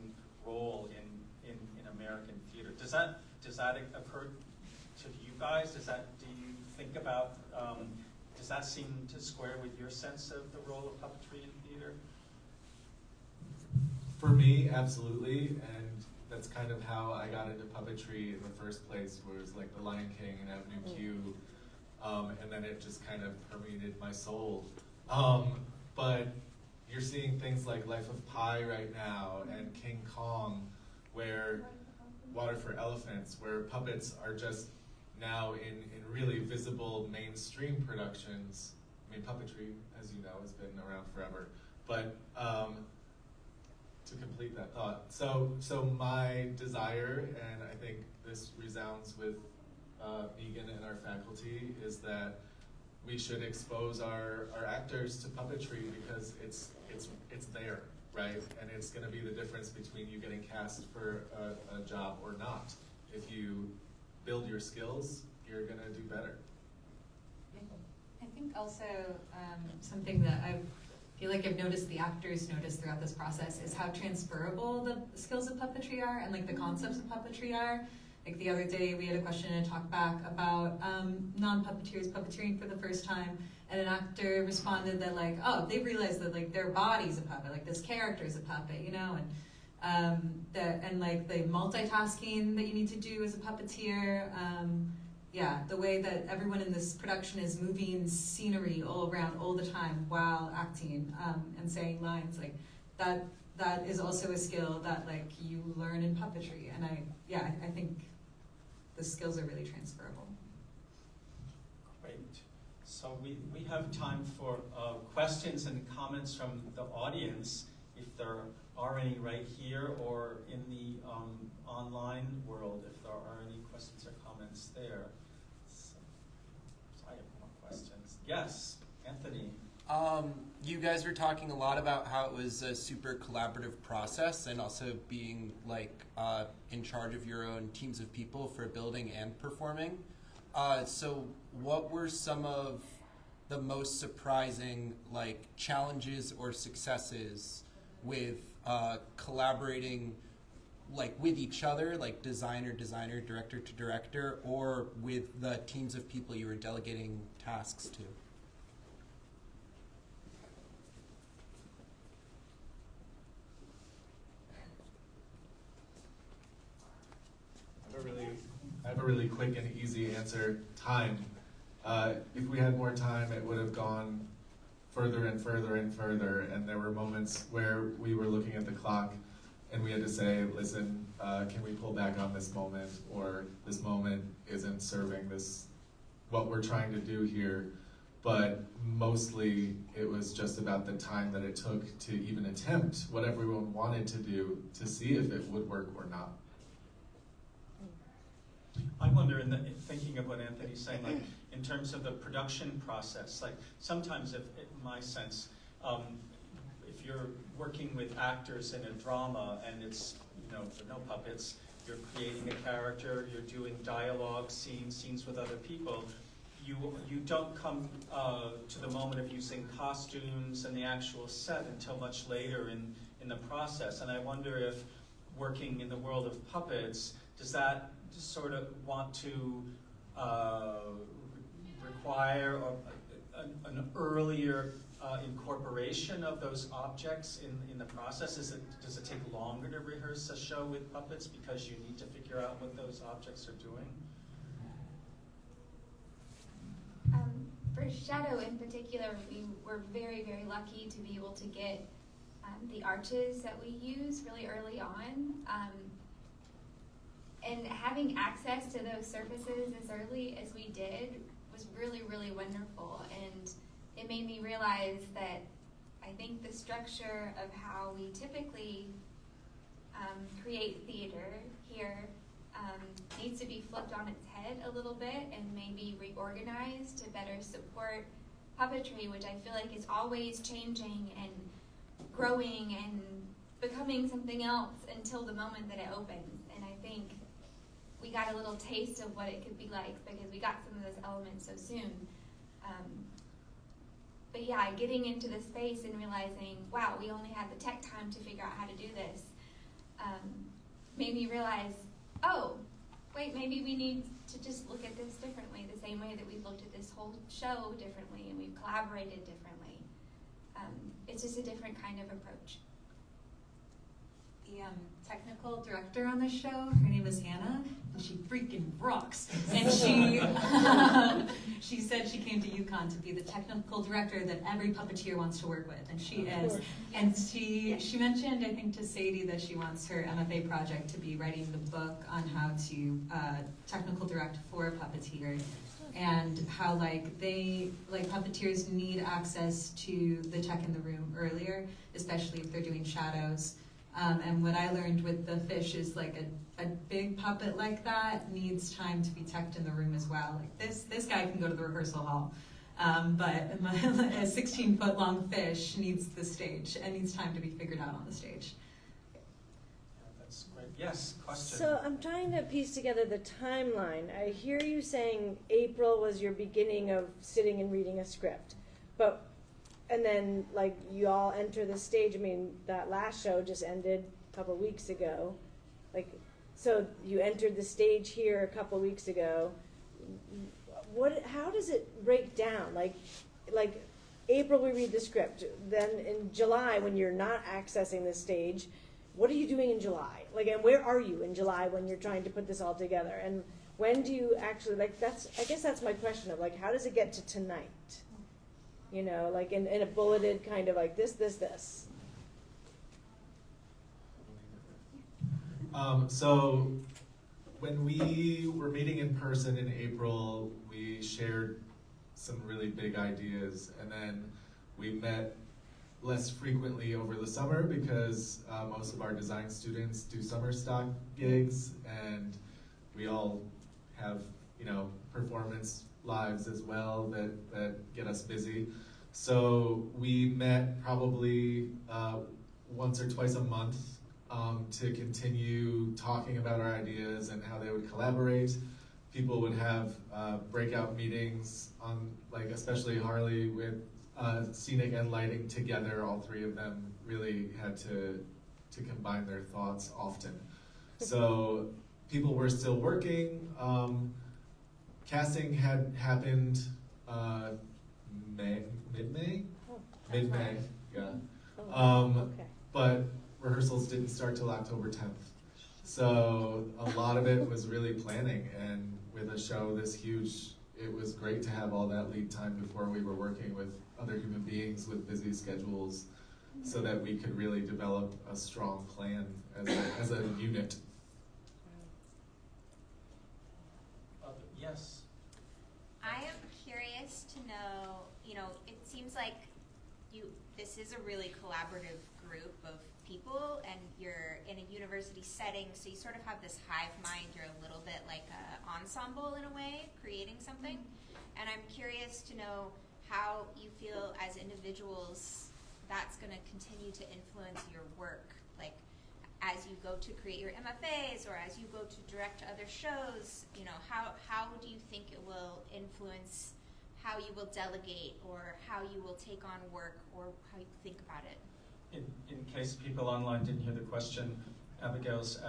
role in American theater. Does that occur to you guys? Do you think about, does that seem to square with your sense of the role of puppetry in theater? For me, absolutely, and that's kind of how I got into puppetry in the first place, was like The Lion King and Avenue Q, and then it just kind of permeated my soul. But you're seeing things like Life of Pi right now, and King Kong, where Water for Elephants, where puppets are just now in really visible mainstream productions. I mean, puppetry, as you know, has been around forever. But to complete that thought, so my desire, and I think this resounds with Megan and our faculty, is that we should expose our actors to puppetry, because it's there, right? And it's going to be the difference between you getting cast for a job or not. If you build your skills, you're going to do better. I think also something that I feel like I've noticed the actors notice throughout this process is how transferable the skills of puppetry are, and like the concepts of puppetry are. Like the other day we had a question and a talk back about non-puppeteers puppeteering for the first time, and an actor responded that like, oh, they've realized that like their body's a puppet, like this character is a puppet, you know, and like the multitasking that you need to do as a puppeteer. Yeah, the way that everyone in this production is moving scenery all around all the time while acting and saying lines, like that is also a skill that like you learn in puppetry, and I think the skills are really transferable. Great. So we have time for questions and comments from the audience, if there are any right here or in the online world, if there are any questions or comments there. So I have more questions. Yes, Anthony. You guys were talking a lot about how it was a super collaborative process, and also being like in charge of your own teams of people for building and performing. So what were some of the most surprising like challenges or successes with collaborating like with each other, like designer, director to director, or with the teams of people you were delegating tasks to? quick and easy answer, time. If we had more time, it would have gone further and further and further, and there were moments where we were looking at the clock and we had to say, listen, can we pull back on this moment, or this moment isn't serving this, what we're trying to do here. But mostly it was just about the time that it took to even attempt what everyone wanted to do to see if it would work or not. I wonder, in thinking of what Anthony's saying, like in terms of the production process, like sometimes, in my sense, if you're working with actors in a drama and it's, there are no puppets, you're creating a character, you're doing dialogue, scenes with other people. You don't come to the moment of using costumes and the actual set until much later in the process. And I wonder if working in the world of puppets, does that sort of want to require an earlier incorporation of those objects in the process? Does it take longer to rehearse a show with puppets because you need to figure out what those objects are doing? For Shadow in particular, we were very, very lucky to be able to get the arches that we use really early on. And having access to those surfaces as early as we did was really, really wonderful. And it made me realize that I think the structure of how we typically create theater here needs to be flipped on its head a little bit and maybe reorganized to better support puppetry, which I feel like is always changing and growing and becoming something else until the moment that it opens. And I think we got a little taste of what it could be like because we got some of those elements so soon. But yeah, getting into the space and realizing, wow, we only had the tech time to figure out how to do this, made me realize, oh, wait, maybe we need to just look at this differently, the same way that we've looked at this whole show differently and we've collaborated differently. It's just a different kind of approach. The technical director on the show, her name is Hannah, and she freaking rocks. And she said she came to UConn to be the technical director that every puppeteer wants to work with, and she is. And she mentioned, I think, to Sadie that she wants her MFA project to be writing the book on how to technical direct for a puppeteer, and how puppeteers need access to the tech in the room earlier, especially if they're doing shadows. And what I learned with the fish is like a big puppet like that needs time to be teched in the room as well. Like this guy can go to the rehearsal hall, but a 16-foot long fish needs the stage and needs time to be figured out on the stage. Yeah, that's great. Yes, question. So I'm trying to piece together the timeline. I hear you saying April was your beginning of sitting and reading a script, and then, like, you all enter the stage. I mean, that last show just ended a couple weeks ago. Like, so you entered the stage here a couple weeks ago. How does it break down? Like April, we read the script. Then in July, when you're not accessing the stage, what are you doing in July? Like, and where are you in July when you're trying to put this all together? And when do you actually, I guess that's my question of, like, how does it get to tonight? Like in a bulleted kind of like this. So when we were meeting in person in April, we shared some really big ideas, and then we met less frequently over the summer because most of our design students do summer stock gigs, and we all have performance lives as well that get us busy. So we met probably once or twice a month to continue talking about our ideas and how they would collaborate. People would have breakout meetings on, especially Harley with scenic and lighting together. All three of them really had to combine their thoughts often. So people were still working. Casting had happened mid-May? Mid-May, yeah. Okay. But rehearsals didn't start till October 10th. So a lot of it was really planning, and with a show this huge, it was great to have all that lead time before we were working with other human beings with busy schedules, so that we could really develop a strong plan as a unit. Yes. I am curious to know, it seems like this is a really collaborative group of people, and you're in a university setting, so you sort of have this hive mind. You're a little bit like an ensemble in a way, creating something. And I'm curious to know how you feel as individuals that's going to continue to influence your work, like as you go to create your MFAs or as you go to direct other shows. How do you think it will influence how you will delegate or how you will take on work or how you think about it? In case people online didn't hear the question, Abigail's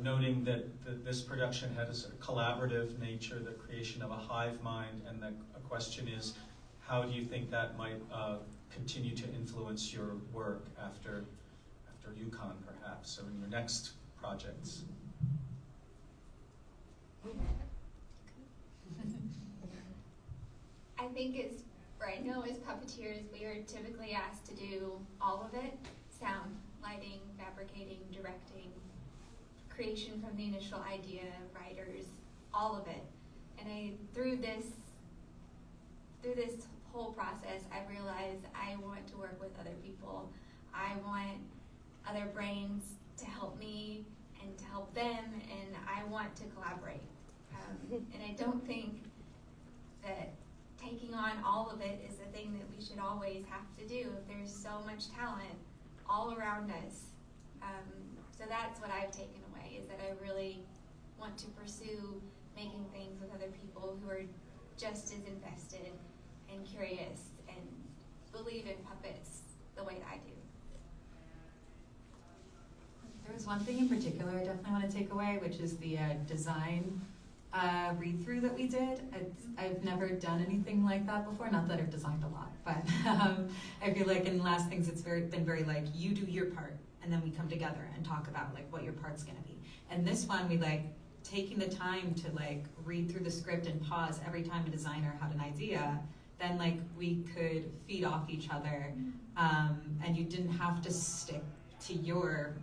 noting that this production had a sort of collaborative nature, the creation of a hive mind, and the question is, how do you think that might continue to influence your work after UConn, perhaps, or in your next projects? I think as right now as puppeteers, we are typically asked to do all of it: sound, lighting, fabricating, directing, creation from the initial idea, writers, all of it. And through this whole process, I realized I want to work with other people. I want other brains to help me and to help them, and I want to collaborate. And I don't think that taking on all of it is a thing that we should always have to do. There's so much talent all around us. So that's what I've taken away, is that I really want to pursue making things with other people who are just as invested and curious and believe in puppets the way that I do. There was one thing in particular I definitely want to take away, which is the design read-through that we did. I've never done anything like that before. Not that I've designed a lot, but I feel like in the last things it's been very like, you do your part, and then we come together and talk about like what your part's gonna be. And this one, we like taking the time to like read through the script and pause every time a designer had an idea. Then like we could feed off each other, and you didn't have to stick to your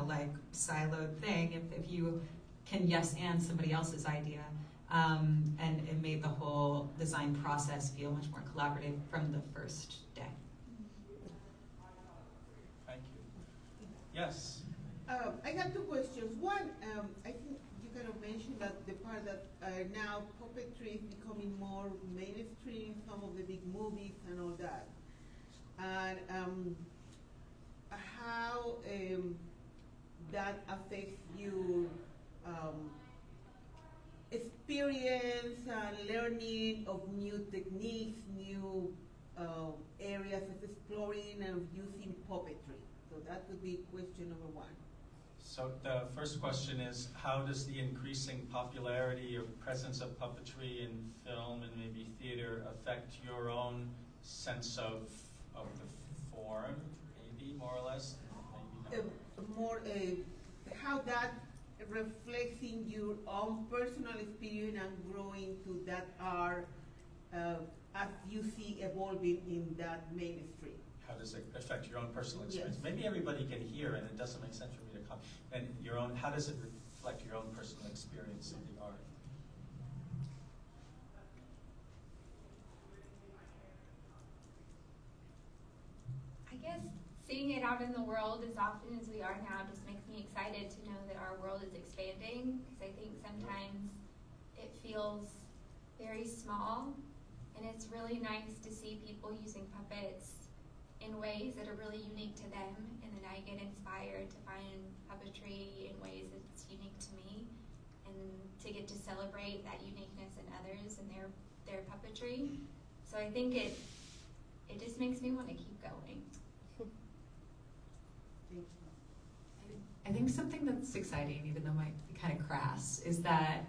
like siloed thing if you can yes and somebody else's idea, and it made the whole design process feel much more collaborative from the first day. Thank you. Yes. I got two questions. One, I think you kind of mentioned that the part that now puppetry is becoming more mainstream, some of the big movies and all that, and how that affects your experience and learning of new techniques, new areas of exploring and using puppetry. So that would be question number one. So the first question is, how does the increasing popularity or presence of puppetry in film and maybe theater affect your own sense of the form, maybe more or less? Maybe not. How that reflects in your own personal experience and growing to that art as you see evolving in that mainstream. How does it affect your own personal experience? Yes. Maybe everybody can hear, and it doesn't make sense for me to come. And your own, how does it reflect your own personal experience of the art? I guess seeing it out in the world as often as we are now just makes me excited to know that our world is expanding, because I think sometimes it feels very small, and it's really nice to see people using puppets in ways that are really unique to them, and then I get inspired to find puppetry in ways that's unique to me, and to get to celebrate that uniqueness in others and their puppetry. So I think it just makes me want to keep going. I think something that's exciting, even though it might be kind of crass, is that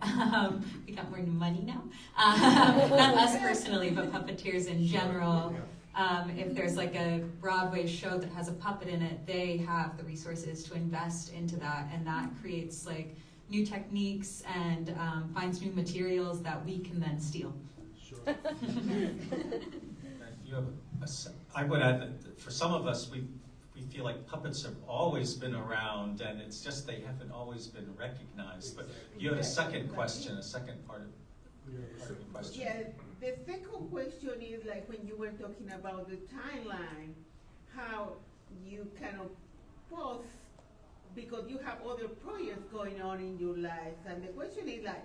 we got more money now. Not us personally, but puppeteers in general. If there's like a Broadway show that has a puppet in it, they have the resources to invest into that, and that creates like new techniques and finds new materials that we can then steal. You have I would add that for some of us, we feel like puppets have always been around, and it's just they haven't always been recognized. But you had a second question, a second part of the question. Yeah, the second question is like when you were talking about the timeline, how you kind of pause because you have other projects going on in your life. And the question is like,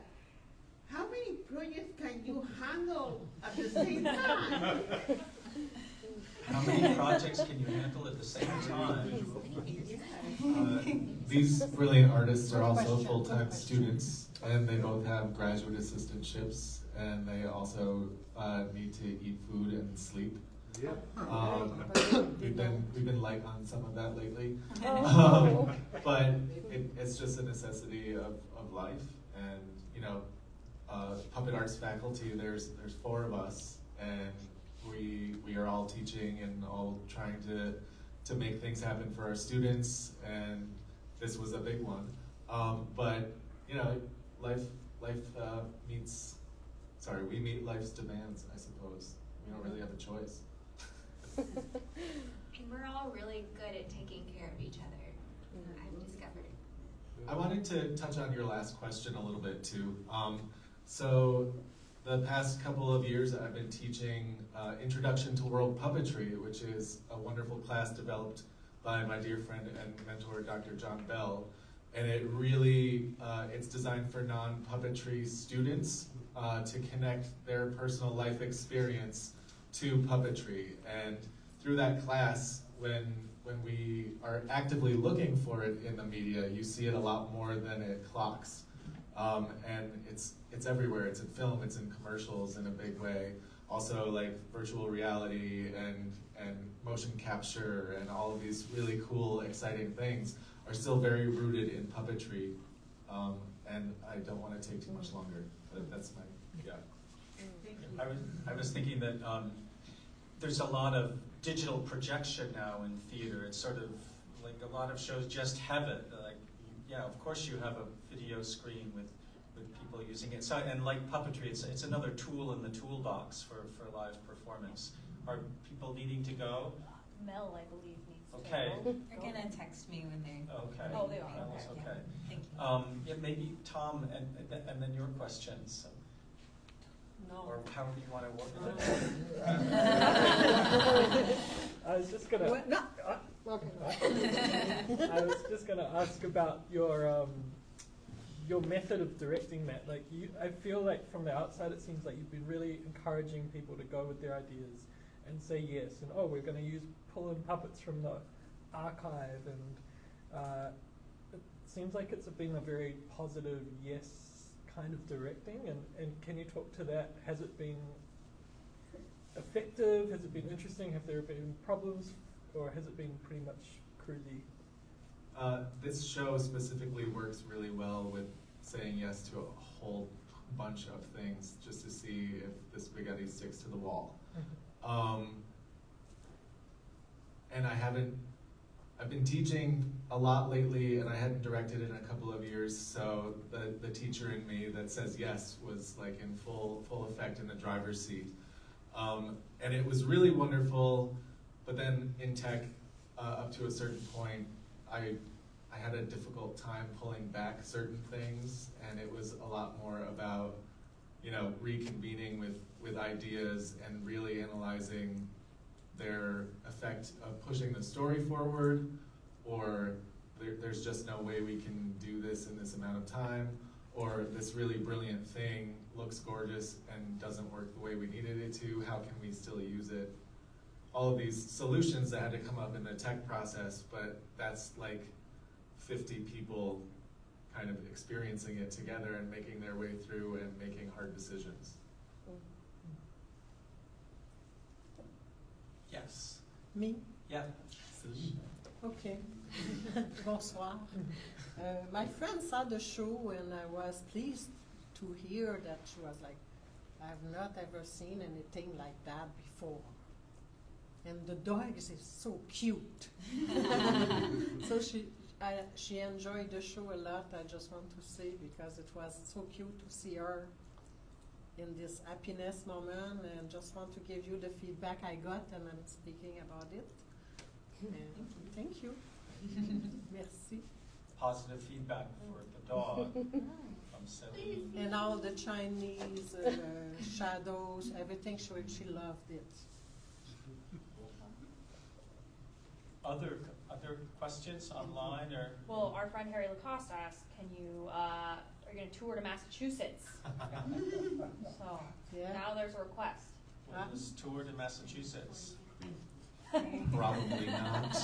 how many projects can you handle at the same time? How many projects can you handle at the same time? These brilliant artists are also full-time students, and they both have graduate assistantships, and they also need to eat food and sleep. We've been light on some of that lately, but it's just a necessity of life. And you know, puppet arts faculty, there's 4 of us, and we are all teaching and all trying to make things happen for our students, and this was a big one. But you know, we meet life's demands, I suppose. We don't really have a choice. And we're all really good at taking care of each other, I've discovered. I wanted to touch on your last question a little bit too. So the past couple of years I've been teaching Introduction to World Puppetry, which is a wonderful class developed by my dear friend and mentor, Dr. John Bell. And it really, it's designed for non-puppetry students to connect their personal life experience to puppetry. And through that class, when we are actively looking for it in the media, you see it a lot more than it clocks. And it's everywhere. It's in film, it's in commercials in a big way. Also like virtual reality and motion capture and all of these really cool, exciting things are still very rooted in puppetry. And I don't want to take too much longer, but that's my, yeah. I was thinking that there's a lot of digital projection now in theater. It's sort of like a lot of shows just have it. Like, yeah, of course you have a video screen with people using it. So, and like puppetry, it's another tool in the toolbox for live performance. Are people needing to go? Mel, I believe, needs Okay. to go. They're gonna text me when they're. Okay. Oh, they are. Alice, Okay. okay. Thank you. Yeah, maybe Tom and then your questions. No. Or however you want to work it. I was just gonna. I was just gonna ask about your method of directing that. Like, I feel like from the outside, it seems like you've been really encouraging people to go with their ideas and say yes, and we're going to pull in puppets from the archive, and it seems like it's been a very positive yes kind of directing. And can you talk to that? Has it been effective? Has it been interesting? Have there been problems, or has it been pretty much cruisy? This show specifically works really well with saying yes to a whole bunch of things just to see if the spaghetti sticks to the wall. And I've been teaching a lot lately, and I hadn't directed in a couple of years, so the teacher in me that says yes was like in full effect in the driver's seat. And it was really wonderful, but then in tech, up to a certain point, I had a difficult time pulling back certain things, and it was a lot more about, you know, reconvening with ideas and really analyzing their effect of pushing the story forward, or there's just no way we can do this in this amount of time, or this really brilliant thing looks gorgeous and doesn't work the way we needed it to, how can we still use it? All of these solutions that had to come up in the tech process, but that's like 50 people kind of experiencing it together and making their way through and making hard decisions. Yes. Me? Yeah. Okay. Bonsoir. My friend saw the show, and I was pleased to hear that she was like, I've not ever seen anything like that before. And the dog is so cute. So she enjoyed the show a lot. I just want to say because it was so cute to see her in this happiness moment, and just want to give you the feedback I got, and I'm speaking about it. And thank you. Merci. Positive feedback for the dog from Celine. And all the Chinese shadows, everything, she loved it. Other questions online or? Well, our friend Harry Lacoste asked, are you going to tour to Massachusetts? So Yeah. now there's a request. Will this tour to Massachusetts? Probably not.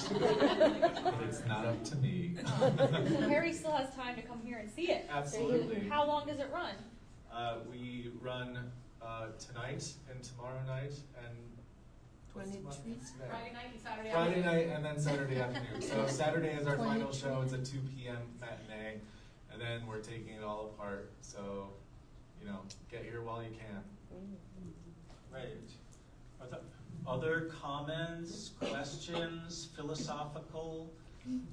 It's not up to me. So Harry still has time to come here and see it. Absolutely. How long does it run? We run tonight and tomorrow night and 23. Friday night and Saturday Friday afternoon. night and then Saturday afternoon. So Saturday is our final 22. show. It's a 2 p.m. matinee, and then we're taking it all apart. So, get here while you can. Great. Are there other comments, questions, philosophical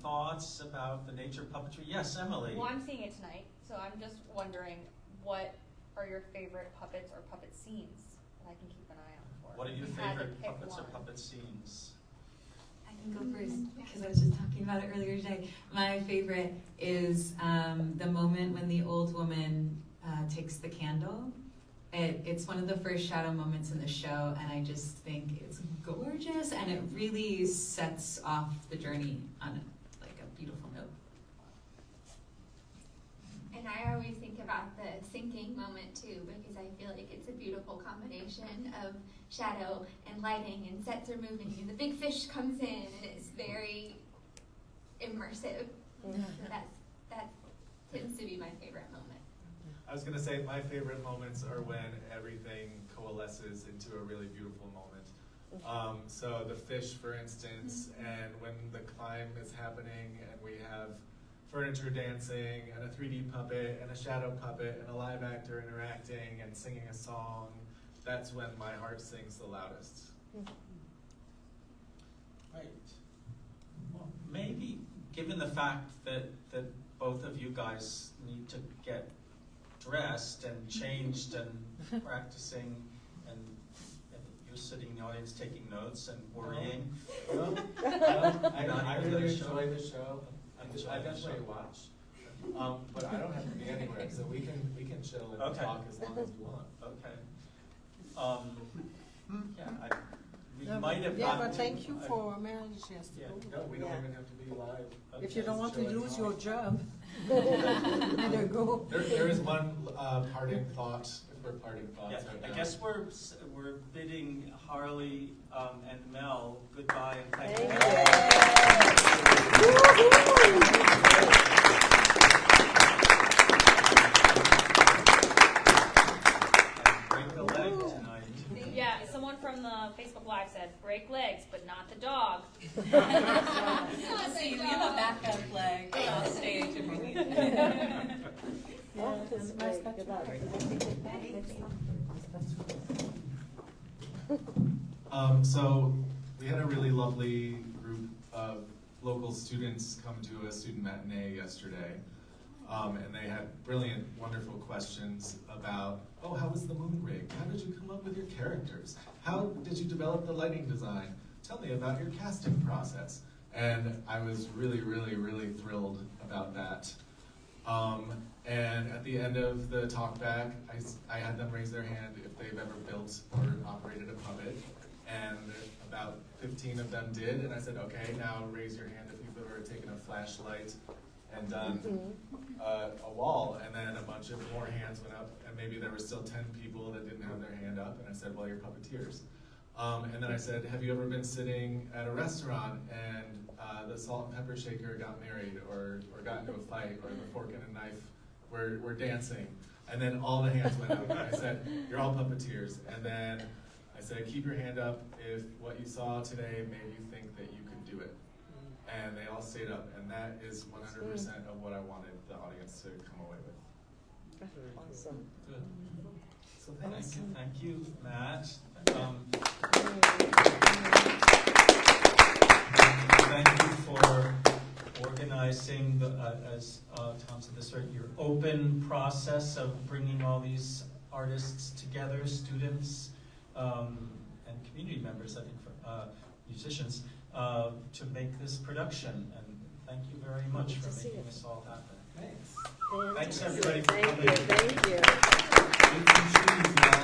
thoughts about the nature of puppetry? Yes, Emily. Well, I'm seeing it tonight, so I'm just wondering, what are your favorite puppets or puppet scenes that I can keep an eye out for? What are your If you had to favorite pick puppets or one. puppet scenes? I can go first because I was just talking about it earlier today. My favorite is the moment when the old woman takes the candle. It's one of the first shadow moments in the show, and I just think it's gorgeous, and it really sets off the journey on a beautiful note. And I always think about the sinking moment too, because I feel like it's a beautiful combination of shadow and lighting, and sets are moving, and the big fish comes in, and it's very immersive. So that tends to be my favorite moment. I was going to say my favorite moments are when everything coalesces into a really beautiful moment. So the fish, for instance, and when the climb is happening and we have furniture dancing and a 3D puppet and a shadow puppet and a live actor interacting and singing a song, that's when my heart sings the loudest. Right. Well, maybe, given the fact that both of you guys need to get dressed and changed and practicing, and you're sitting in the audience taking notes and worrying. I really enjoy the show. I definitely watch. But I don't have to be anywhere, so we can chill and Okay. talk as long as you want. Okay. We No, might have yeah, gotten but to- thank you for Mary. She has to Yeah, go. No, we don't Yeah. even have to be live. If you don't want to Chill and lose talk. your job, better go. There is one parting thought, if we're parting thoughts. Yeah, right I now. guess we're bidding Harley and Mel goodbye and thank you. And break a leg tonight. Yeah, someone from the Facebook Live said, break legs, but not the dog. See, we have a backup leg on stage if we need it. Yeah, that's great. Good luck. So we had a really lovely group of local students come to a student matinee yesterday. And they had brilliant, wonderful questions about, how was the moon rig? How did you come up with your characters? How did you develop the lighting design? Tell me about your casting process. And I was really, really, really thrilled about that. And at the end of the talk back, I had them raise their hand if they've ever built or operated a puppet. And about 15 of them did. And I said, okay, now raise your hand if you've ever taken a flashlight and done a wall. And then a bunch of more hands went up, and maybe there were still 10 people that didn't have their hand up. And I said, well, you're puppeteers. And then I said, have you ever been sitting at a restaurant and the salt and pepper shaker got married or got into a fight, or the fork and a knife were dancing? And then all the hands went up. And I said, you're all puppeteers. And then I said, keep your hand up if what you saw today made you think that you could do it. And they all stayed up, and that is 100% of what I wanted the audience to come away with. Awesome. Good. So Thank you, Matt. Thank you for organizing as Tom said, this your open process of bringing all these artists together, students and community members, I think, for musicians, to make this production. And thank you very much for making this all happen. Thanks. Thanks everybody for Thank coming. you. Thank you. Thank you.